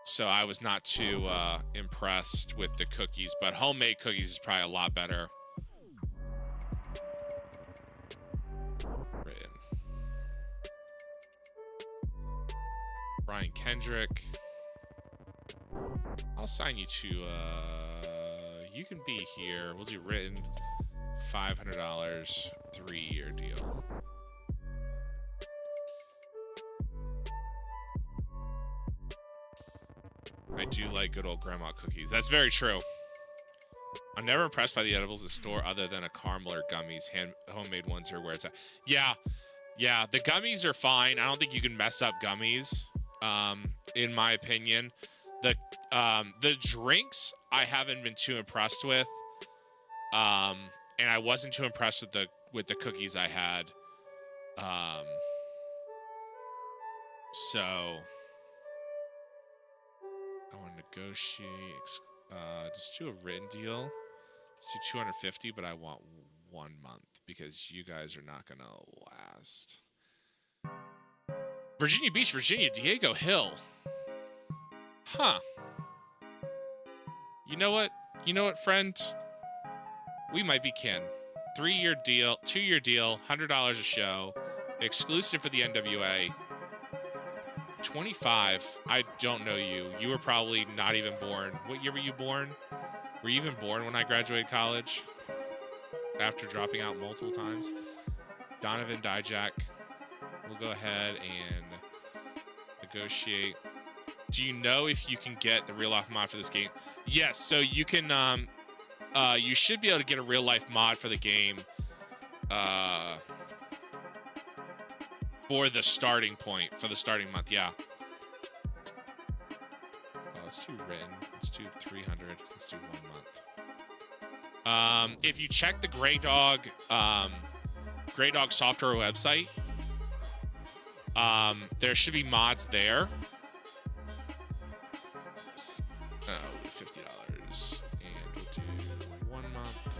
[SPEAKER 2] So I was not too impressed with the cookies, but homemade cookies is probably a lot better. Written. Brian Kendrick. I'll sign you to, you can be here. We'll do written, $500, 3-year deal. I do like good old grandma cookies. That's very true. I'm never impressed by the edibles at the store other than a caramel or gummies. Homemade ones are where it's at. Yeah, the gummies are fine. I don't think you can mess up gummies, in my opinion. The drinks I haven't been too impressed with. And I wasn't too impressed with the cookies I had. So I want to negotiate. Just do a written deal. Let's do 250, but I want 1 month because you guys are not gonna last. Virginia Beach, Virginia, Diego Hill. Huh. You know what? You know what, friend? We might be kin. 3-year deal, 2-year deal, $100 a show, exclusive for the NWA. 25. I don't know you. You were probably not even born. What year were you born? Were you even born when I graduated college? After dropping out multiple times. Donovan Dijak. We'll go ahead and negotiate. Do you know if you can get the real life mod for this game? Yes, so you can you should be able to get a real life mod for the game for the starting point, for the starting month, yeah. Let's do written. Let's do 300. Let's do 1 month. If you check the Grey Dog software website, there should be mods there. $50, and we'll do 1 month.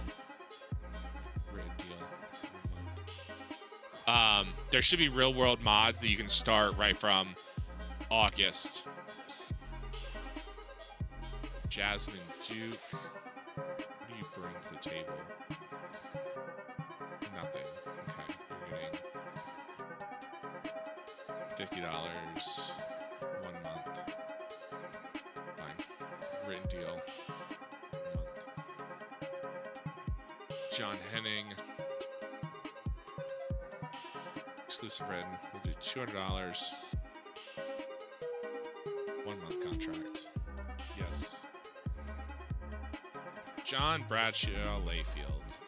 [SPEAKER 2] Red deal. 1 month. There should be real world mods that you can start right from August. Jasmine Duke. What do you bring to the table? Nothing. Okay, you're getting $50. 1 month. Fine. Written deal. 1 month. John Henning. Exclusive written. We'll do $200. 1 month contract. Yes. John Bradshaw Layfield.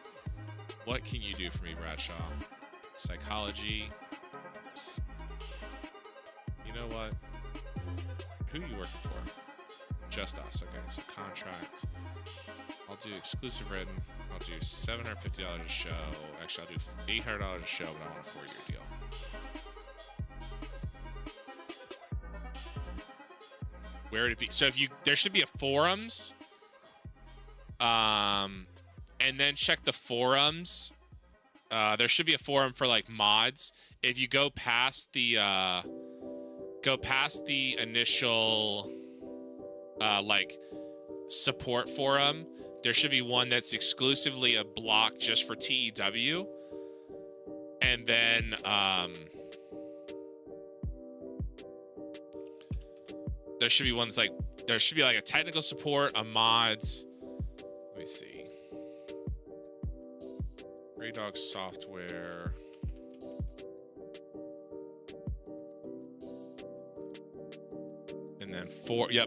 [SPEAKER 2] What can you do for me, Bradshaw? Psychology. You know what? Who are you working for? Just us. Okay, so contract. I'll do exclusive written. I'll do $750 a show. Actually, I'll do $800 a show, but I want a 4-year deal. Where would it be? So if you, there should be a forums. And then check the forums. There should be a forum for like mods. If you go past the initial like support forum, there should be one that's exclusively a block just for TEW. And then there should be ones like, there should be like a technical support, a mods. Let me see. Grey Dog software. And then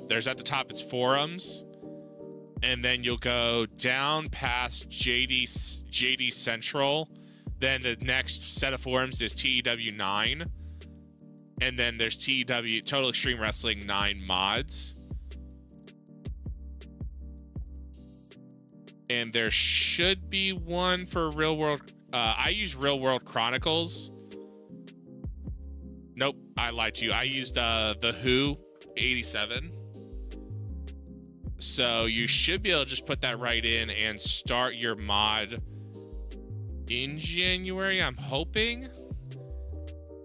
[SPEAKER 2] there's at the top, it's forums. And then you'll go down past JD Central. Then the next set of forums is TEW 9. And then there's TEW, Total Extreme Wrestling 9 mods. And there should be one for Real World. I use Real World Chronicles. Nope, I lied to you. I used the Who 87. So you should be able to just put that right in and start your mod in January, I'm hoping.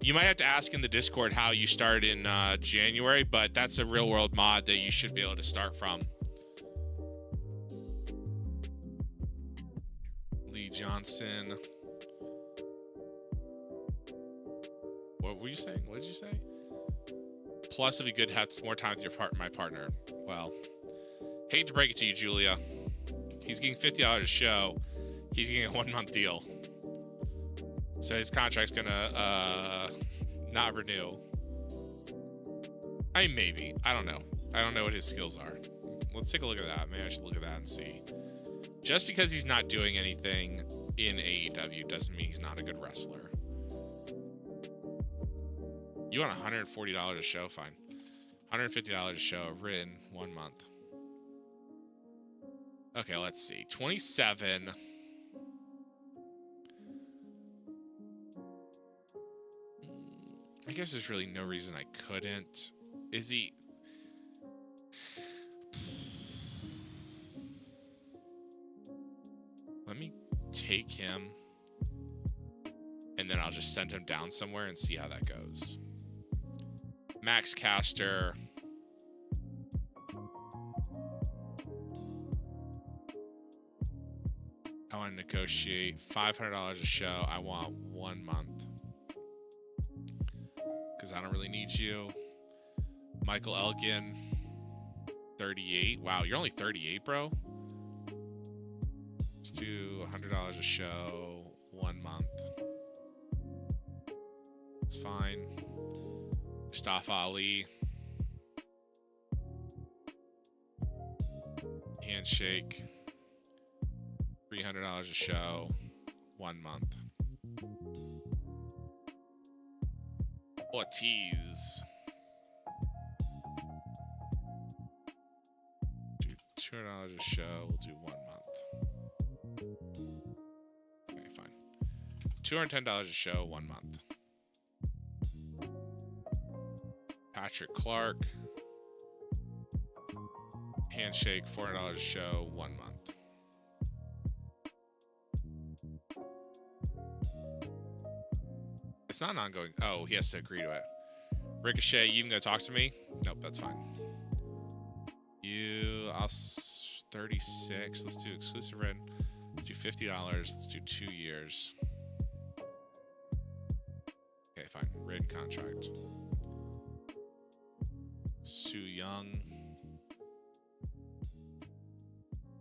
[SPEAKER 2] You might have to ask in the Discord how you start in January, but that's a real world mod that you should be able to start from. Lee Johnson. What were you saying? What did you say? Plus, it'd be good to have more time with your my partner. Well, hate to break it to you, Julia. He's getting $50 a show. He's getting a 1-month deal. So his contract's gonna not renew. I mean, maybe. I don't know. I don't know what his skills are. Let's take a look at that. Maybe I should look at that and see. Just because he's not doing anything in AEW doesn't mean he's not a good wrestler. You want $140 a show? Fine. $150 a show, written 1 month. Okay, let's see. 27. I guess there's really no reason I couldn't. Is he... Let me take him, and then I'll just send him down somewhere and see how that goes. Max Caster. I want to negotiate $500 a show. I want 1 month. Because I don't really need you. Michael Elgin. 38. Wow, you're only 38, bro. Let's do $100 a show. 1 month. It's fine. Mustafa Ali. Handshake. $300 a show. 1 month. Ortiz. Do $200 a show. We'll do 1 month. Okay, fine. $210 a show, 1 month. Patrick Clark. Handshake, $400 a show, 1 month. It's not an ongoing. Oh, he has to agree to it. Ricochet, you even gonna talk to me? Nope, that's fine. I'll 36. Let's do exclusive rent. Let's do $50. Let's do 2 years. Okay, fine. Written contract. Sue Young.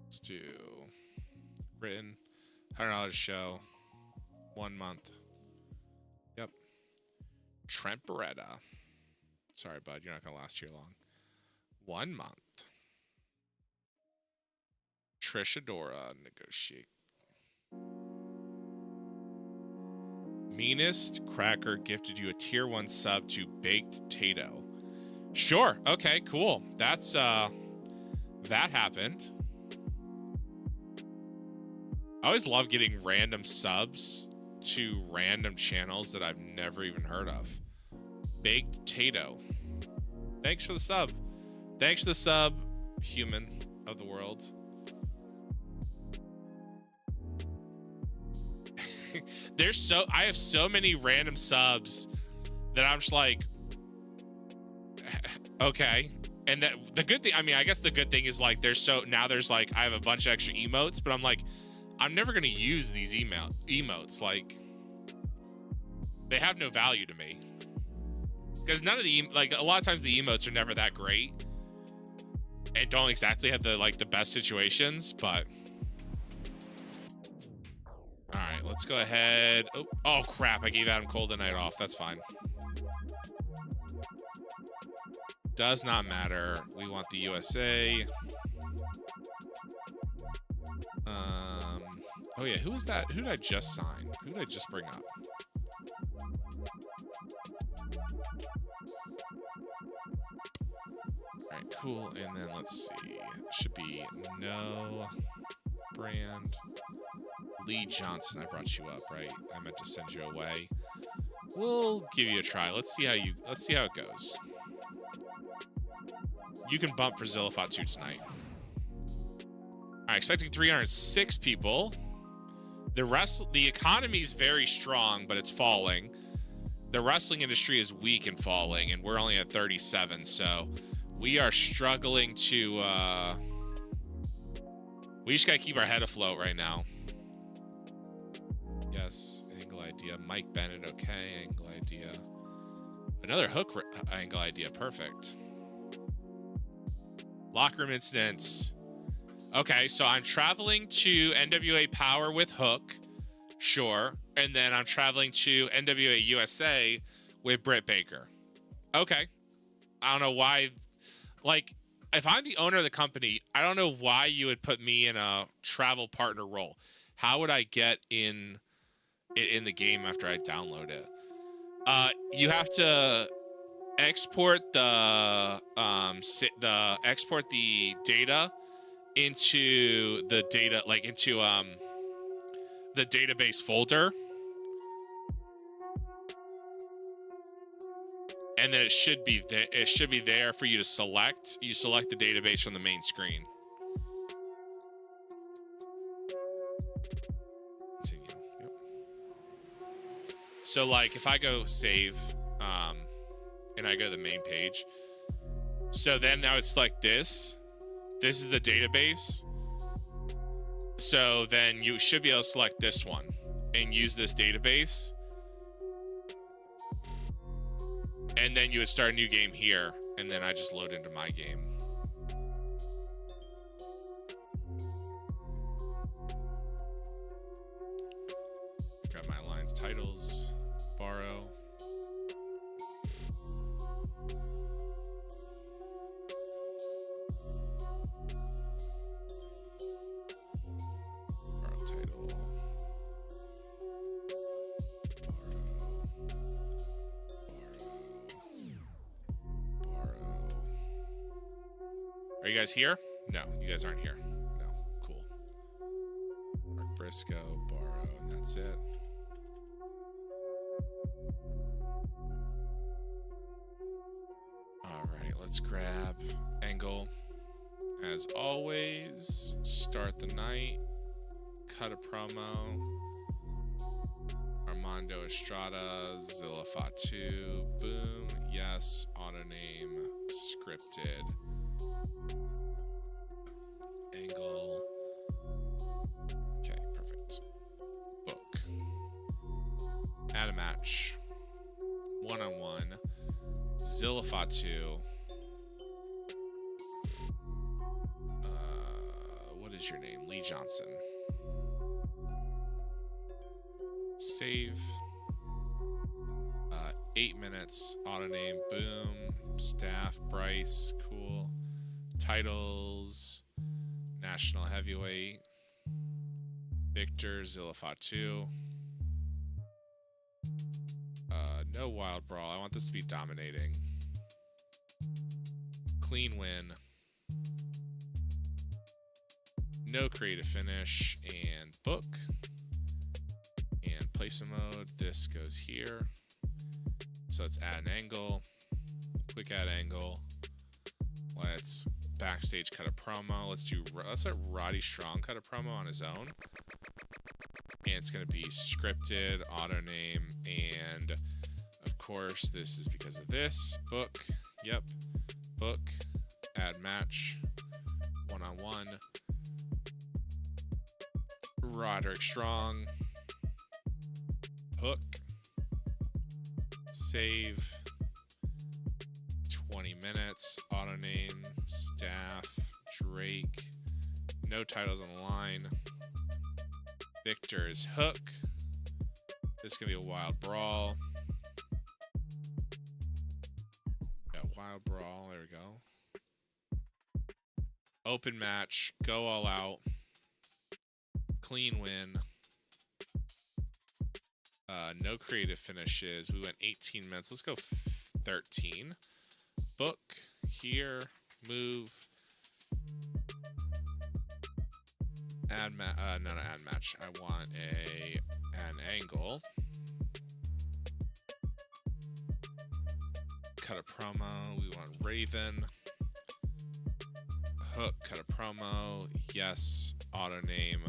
[SPEAKER 2] Let's do written. $100 a show. 1 month. Yep. Trent Beretta. Sorry, bud. You're not going to last here long. 1 month. Trish Adora. Negotiate. Meanest Cracker gifted you a tier 1 sub to Baked Tato. Sure. Okay, cool. That's, that happened. I always love getting random subs to random channels that I've never even heard of. Baked Tato. Thanks for the sub. Thanks for the sub, human of the world. I have so many random subs that I'm just like, okay. And that the good thing, I mean, I guess the good thing is like now there's like I have a bunch of extra emotes, but I'm like, I'm never gonna use these emotes. Like, they have no value to me because none of the a lot of times the emotes are never that great and don't exactly have the best situations. But all right, let's go ahead. Oh crap! I gave Adam Cole the night off. That's fine. Does not matter. We want the USA. Oh yeah, who was that? Who did I just sign? Who did I just bring up? Alright, cool. And then let's see. It should be no brand. Lee Johnson, I brought you up, right? I meant to send you away. We'll give you a try. Let's see how it goes. You can bump for Zillifot 2 tonight. All right, expecting 306 people. The economy is very strong, but it's falling. The wrestling industry is weak and falling, and we're only at 37, so we are struggling to... we just gotta keep our head afloat right now. Yes, angle idea. Mike Bennett, okay, angle idea. Another hook angle idea, perfect. Locker room incidents. Okay, so I'm traveling to NWA Power with Hook, sure, and then I'm traveling to NWA USA with Britt Baker. Okay, I don't know why. Like, if I'm the owner of the company, I don't know why you would put me in a travel partner role. How would I get in the game after I download it? You have to export the data into the data, like into the database folder, and then it should be there. It should be there for you to select. You select the database from the main screen. Continue. Yep. So like if I go save, and I go to the main page, so then now it's like this. This is the database. So then you should be able to select this one and use this database. And then you would start a new game here. And then I just load into my game. Grab my lines, titles, borrow. Are you guys here? No, you guys aren't here. No, cool. Mark Briscoe, borrow, and that's it. All right, let's grab Angle. As always, start the night, cut a promo. Armando Estrada, Zillifot 2, boom, yes, auto name, scripted. Angle. Okay, perfect. Book. Add a match. 1-on-1. Zillifot 2. What is your name? Lee Johnson. Save. 8 minutes. Auto name. Boom. Staff. Bryce. Cool. Titles. National Heavyweight. Victor. Zillifot 2. No Wild Brawl. I want this to be dominating. Clean win. No creative finish. And book. And placement mode. This goes here. So let's add an angle. Quick add angle. Let's backstage cut a promo. Let's let Roddy Strong cut a promo on his own. And it's going to be scripted, auto name, and of course this is because of this. Book. Yep. Book. Add match. 1-on-1. Roderick Strong. Hook. Save. 20 minutes. Auto name. Staff. Drake. No titles on the line. Victor's Hook. This is going to be a Wild Brawl. Yeah, Wild Brawl. There we go. Open match. Go all out. Clean win. No creative finishes. We went 18 minutes. Let's go 13. Book. Here. Move. Add match. No, add match. I want an angle. Cut a promo. We want Raven.
[SPEAKER 3] Hook, cut a promo. Yes, auto name.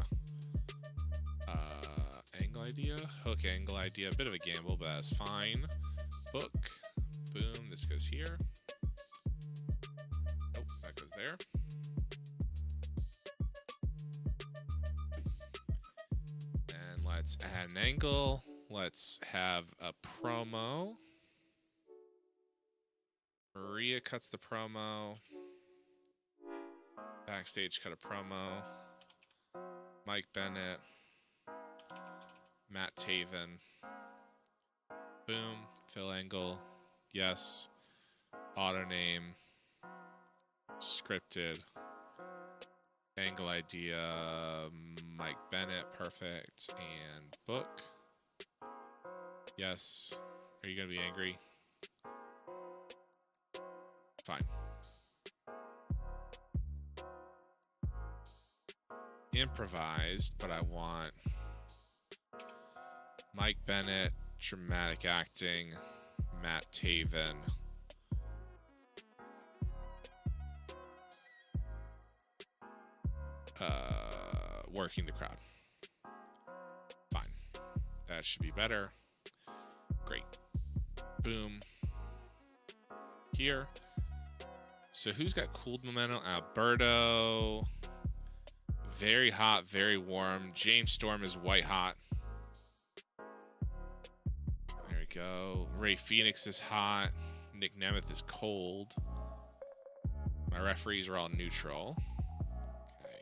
[SPEAKER 3] Angle idea. Hook angle idea. A bit of a gamble, but that's fine. Book. Boom. This goes here. Oh, that goes there. And let's add an angle. Let's have a promo. Maria cuts the promo. Backstage cut a promo. Mike Bennett. Matt Taven. Boom. Phil Angle. Yes. Auto name. Scripted. Angle idea. Mike Bennett. Perfect. And book. Yes. Are you going to be angry? Fine. Improvised, but I want Mike Bennett, dramatic acting, Matt Taven. Working the crowd. Fine. That should be better. Great. Boom. Here. So who's got cooled momentum? Alberto. Very hot, very warm. James Storm is white hot. There we go. Ray Phoenix is hot. Nick Nemeth is cold. My referees are all neutral. Okay.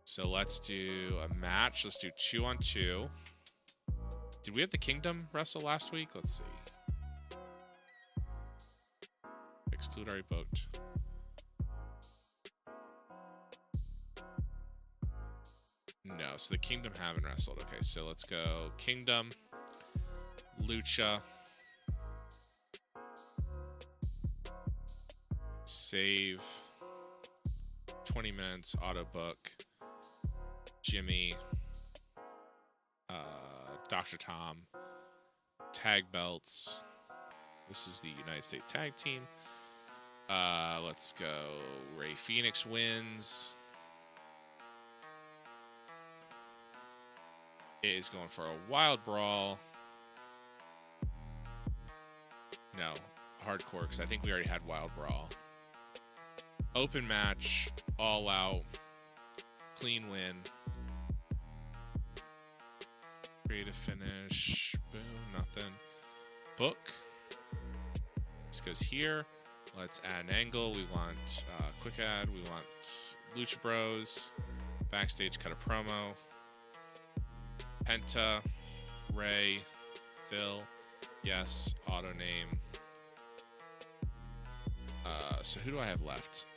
[SPEAKER 3] So let's do a match. Let's do 2-on-2. Did we have the Kingdom wrestle last week? Let's see. Exclude already booked. No, so the Kingdom haven't wrestled. Okay, so let's go Kingdom, Lucha, save, 20 minutes, auto book, Jimmy, Dr. Tom, tag belts. This is the United States Tag Team. Let's go. Ray Phoenix wins. It is going for a wild brawl. No, hardcore, because I think we already had wild brawl. Open match, all out, clean win. Creative finish, boom, nothing. Book. This goes here. Let's add an angle. We want quick ad. We want Lucha Bros. Backstage, cut a promo. Penta, Ray, Phil, yes, auto name. So who do I have left?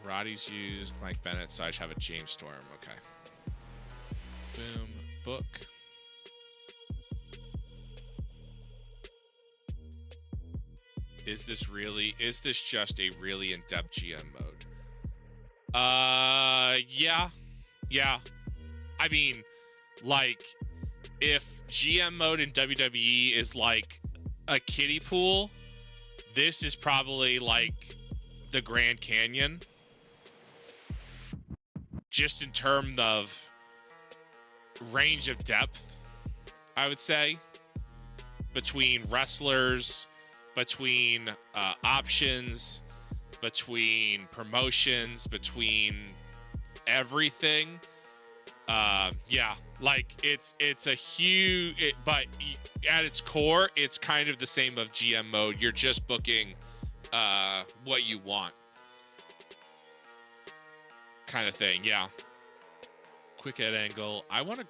[SPEAKER 3] Roddy's used, Mike Bennett, so I just have a James Storm. Okay. Boom, book. Is this just a really in-depth GM mode? Yeah. I mean, like, if GM mode in WWE is like a kiddie pool, this is probably like the Grand Canyon. Just in terms of range of depth, I would say, between wrestlers, between options, between promotions, between everything. Yeah, like it's a huge, but at its core, it's kind of the same of GM mode. You're just booking what you want, kind of thing. Yeah. Quick head angle. I want to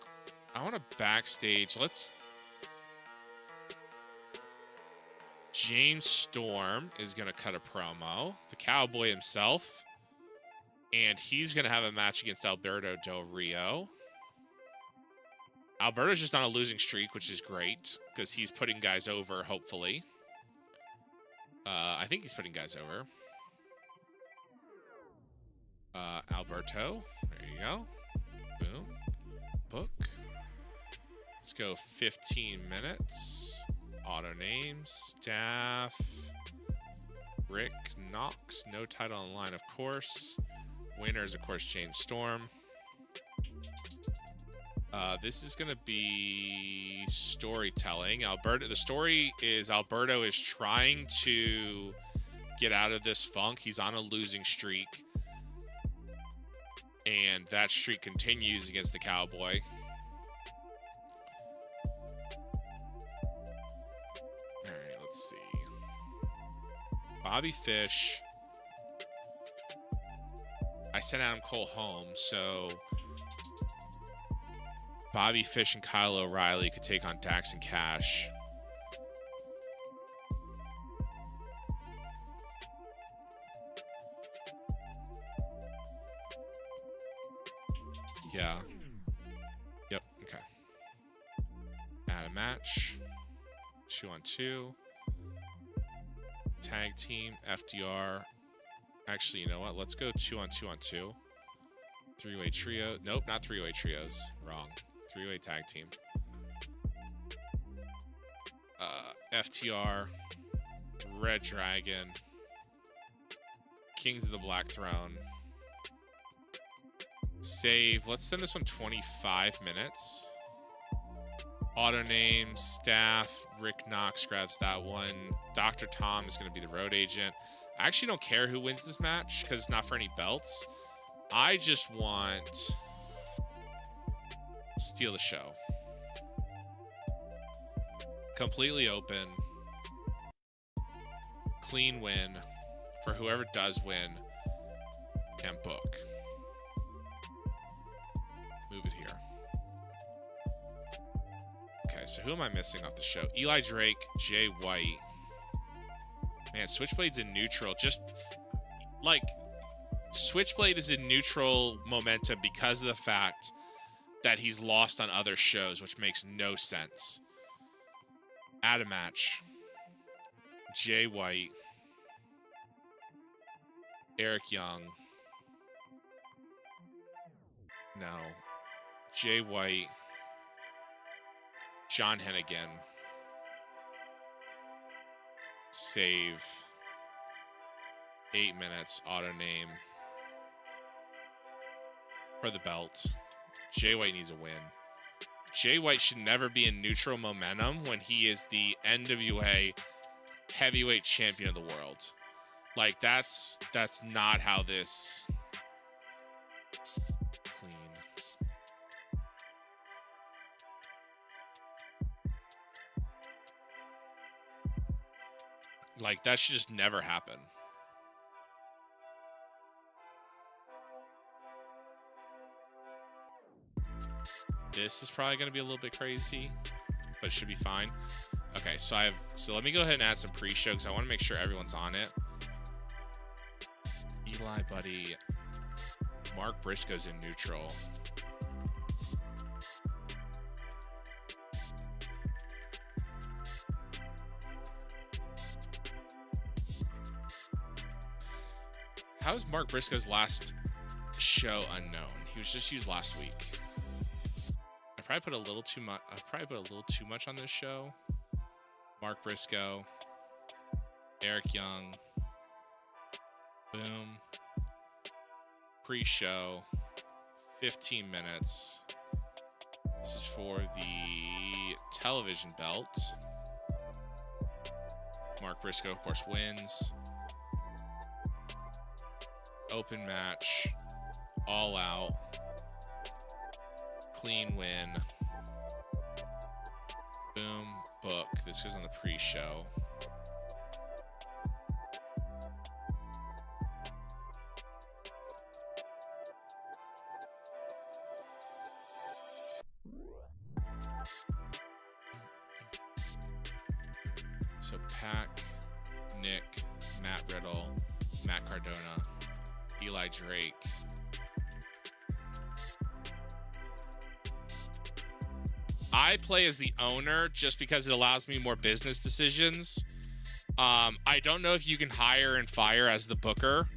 [SPEAKER 3] backstage. Let's. James Storm is going to cut a promo. The Cowboy himself. And he's going to have a match against Alberto Del Rio. Alberto's just on a losing streak, which is great, because he's putting guys over, hopefully. I think he's putting guys over. Alberto. There you go. Boom. Book. Let's go 15 minutes. Auto name. Staff. Rick Knox, no title on the line, of course. Winner is, of course, James Storm. This is going to be storytelling. The story is Alberto is trying to get out of this funk. He's on a losing streak. And that streak continues against the Cowboy. All right, let's see. Bobby Fish. I sent Adam Cole home, so Bobby Fish and Kyle O'Reilly could take on Dax and Cash. Yeah. Yep, okay. Add a match. 2-on-2. Tag team, FDR. Actually, you know what? Let's go 2-on-2-on-2. Three-way trio. Nope, not three-way trios. Wrong. Three-way tag team. FTR. Red Dragon. Kings of the Black Throne. Save. Let's send this one 25 minutes. Auto name, staff. Rick Knox grabs that one. Dr. Tom is going to be the road agent. I actually don't care who wins this match because it's not for any belts. I just want steal the show. Completely open. Clean win for whoever does win and book. Move it here. Okay, so who am I missing off the show? Eli Drake, Jay White. Man, Switchblade's in neutral. Just like Switchblade is in neutral momentum because of the fact that he's lost on other shows, which makes no sense. Add a match. Jay White. Eric Young. No. Jay White. John Hennigan. Save. 8 minutes. Auto name. For the belt. Jay White needs a win. Jay White should never be in neutral momentum when he is the NWA heavyweight champion of the world. Like, that's not how this... Clean. Like, that should just never happen. This is probably going to be a little bit crazy, but it should be fine. Okay, so let me go ahead and add some pre-show because I want to make sure everyone's on it. Eli, buddy. Mark Briscoe's in neutral. How was Mark Briscoe's last show unknown? He was just used last week. I probably put a little too much. I probably put a little too much on this show. Mark Briscoe, Eric Young. Boom. Pre-show. 15 minutes. This is for the television belt. Mark Briscoe, of course, wins. Open match. All out. Clean win. Boom. Book. This goes on the pre-show. So Pac, Nick, Matt Riddle, Matt Cardona, Eli Drake. I play as the owner just because it allows me more business decisions. I don't know if you can hire and fire as the booker.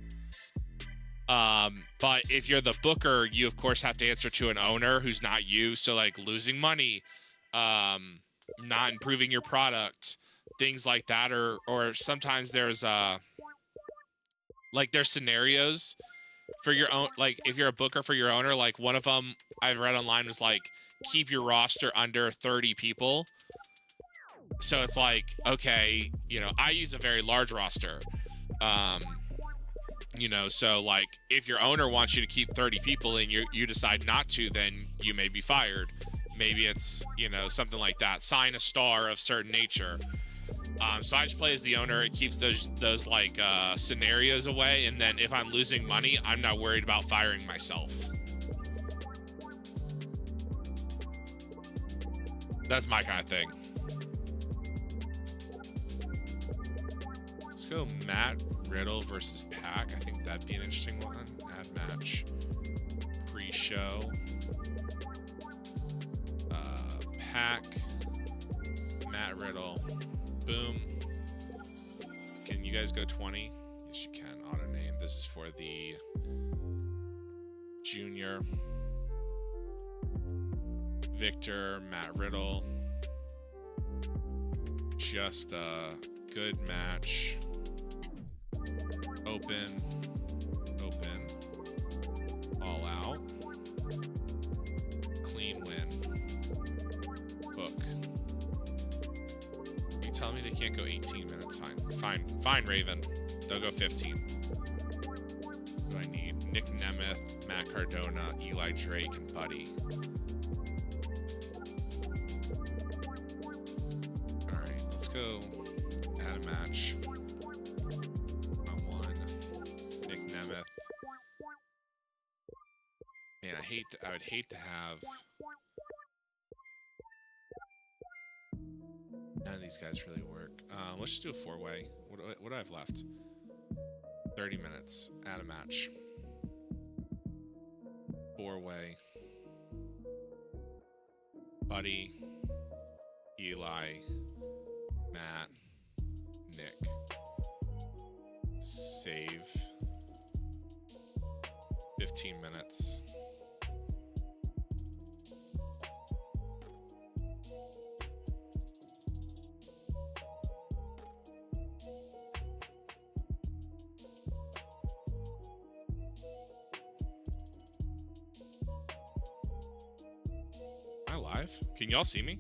[SPEAKER 3] But if you're the booker, you of course have to answer to an owner who's not you. So like losing money, not improving your product, things like that. Or sometimes there's Like there's scenarios for your own, like if you're a booker for your owner, like one of them I've read online was like keep your roster under 30 people. So it's like, okay, you know, I use a very large roster. You know, so like if your owner wants you to keep 30 people and you decide not to, then you may be fired. Maybe it's, you know, something like that. Sign a star of certain nature. So I just play as the owner. It keeps those like scenarios away, and then if I'm losing money, I'm not worried about firing myself. That's my kind of thing. Let's go Matt Riddle versus Pack. I think that'd be an interesting one. Add match. Pre-show. Pack. Matt Riddle. Boom. Can you guys go 20? Yes, you can. Auto name. This is for the junior. Victor, Matt Riddle. Just a good match. Open. All out. Clean win. Book. You tell me they can't go 18 minutes. Fine, Raven. They'll go 15. What do I need? Nick Nemeth, Matt Cardona, Eli Drake, and Buddy. Alright, let's go add a match. On one. Nick Nemeth. Man, I would hate to have none of these guys really work. Let's just do a 4-way. What do I have left? 30 minutes. Add a match. 4-way. Buddy. Eli. Matt. Nick. Save. 15 minutes. Am I live? Can y'all see me?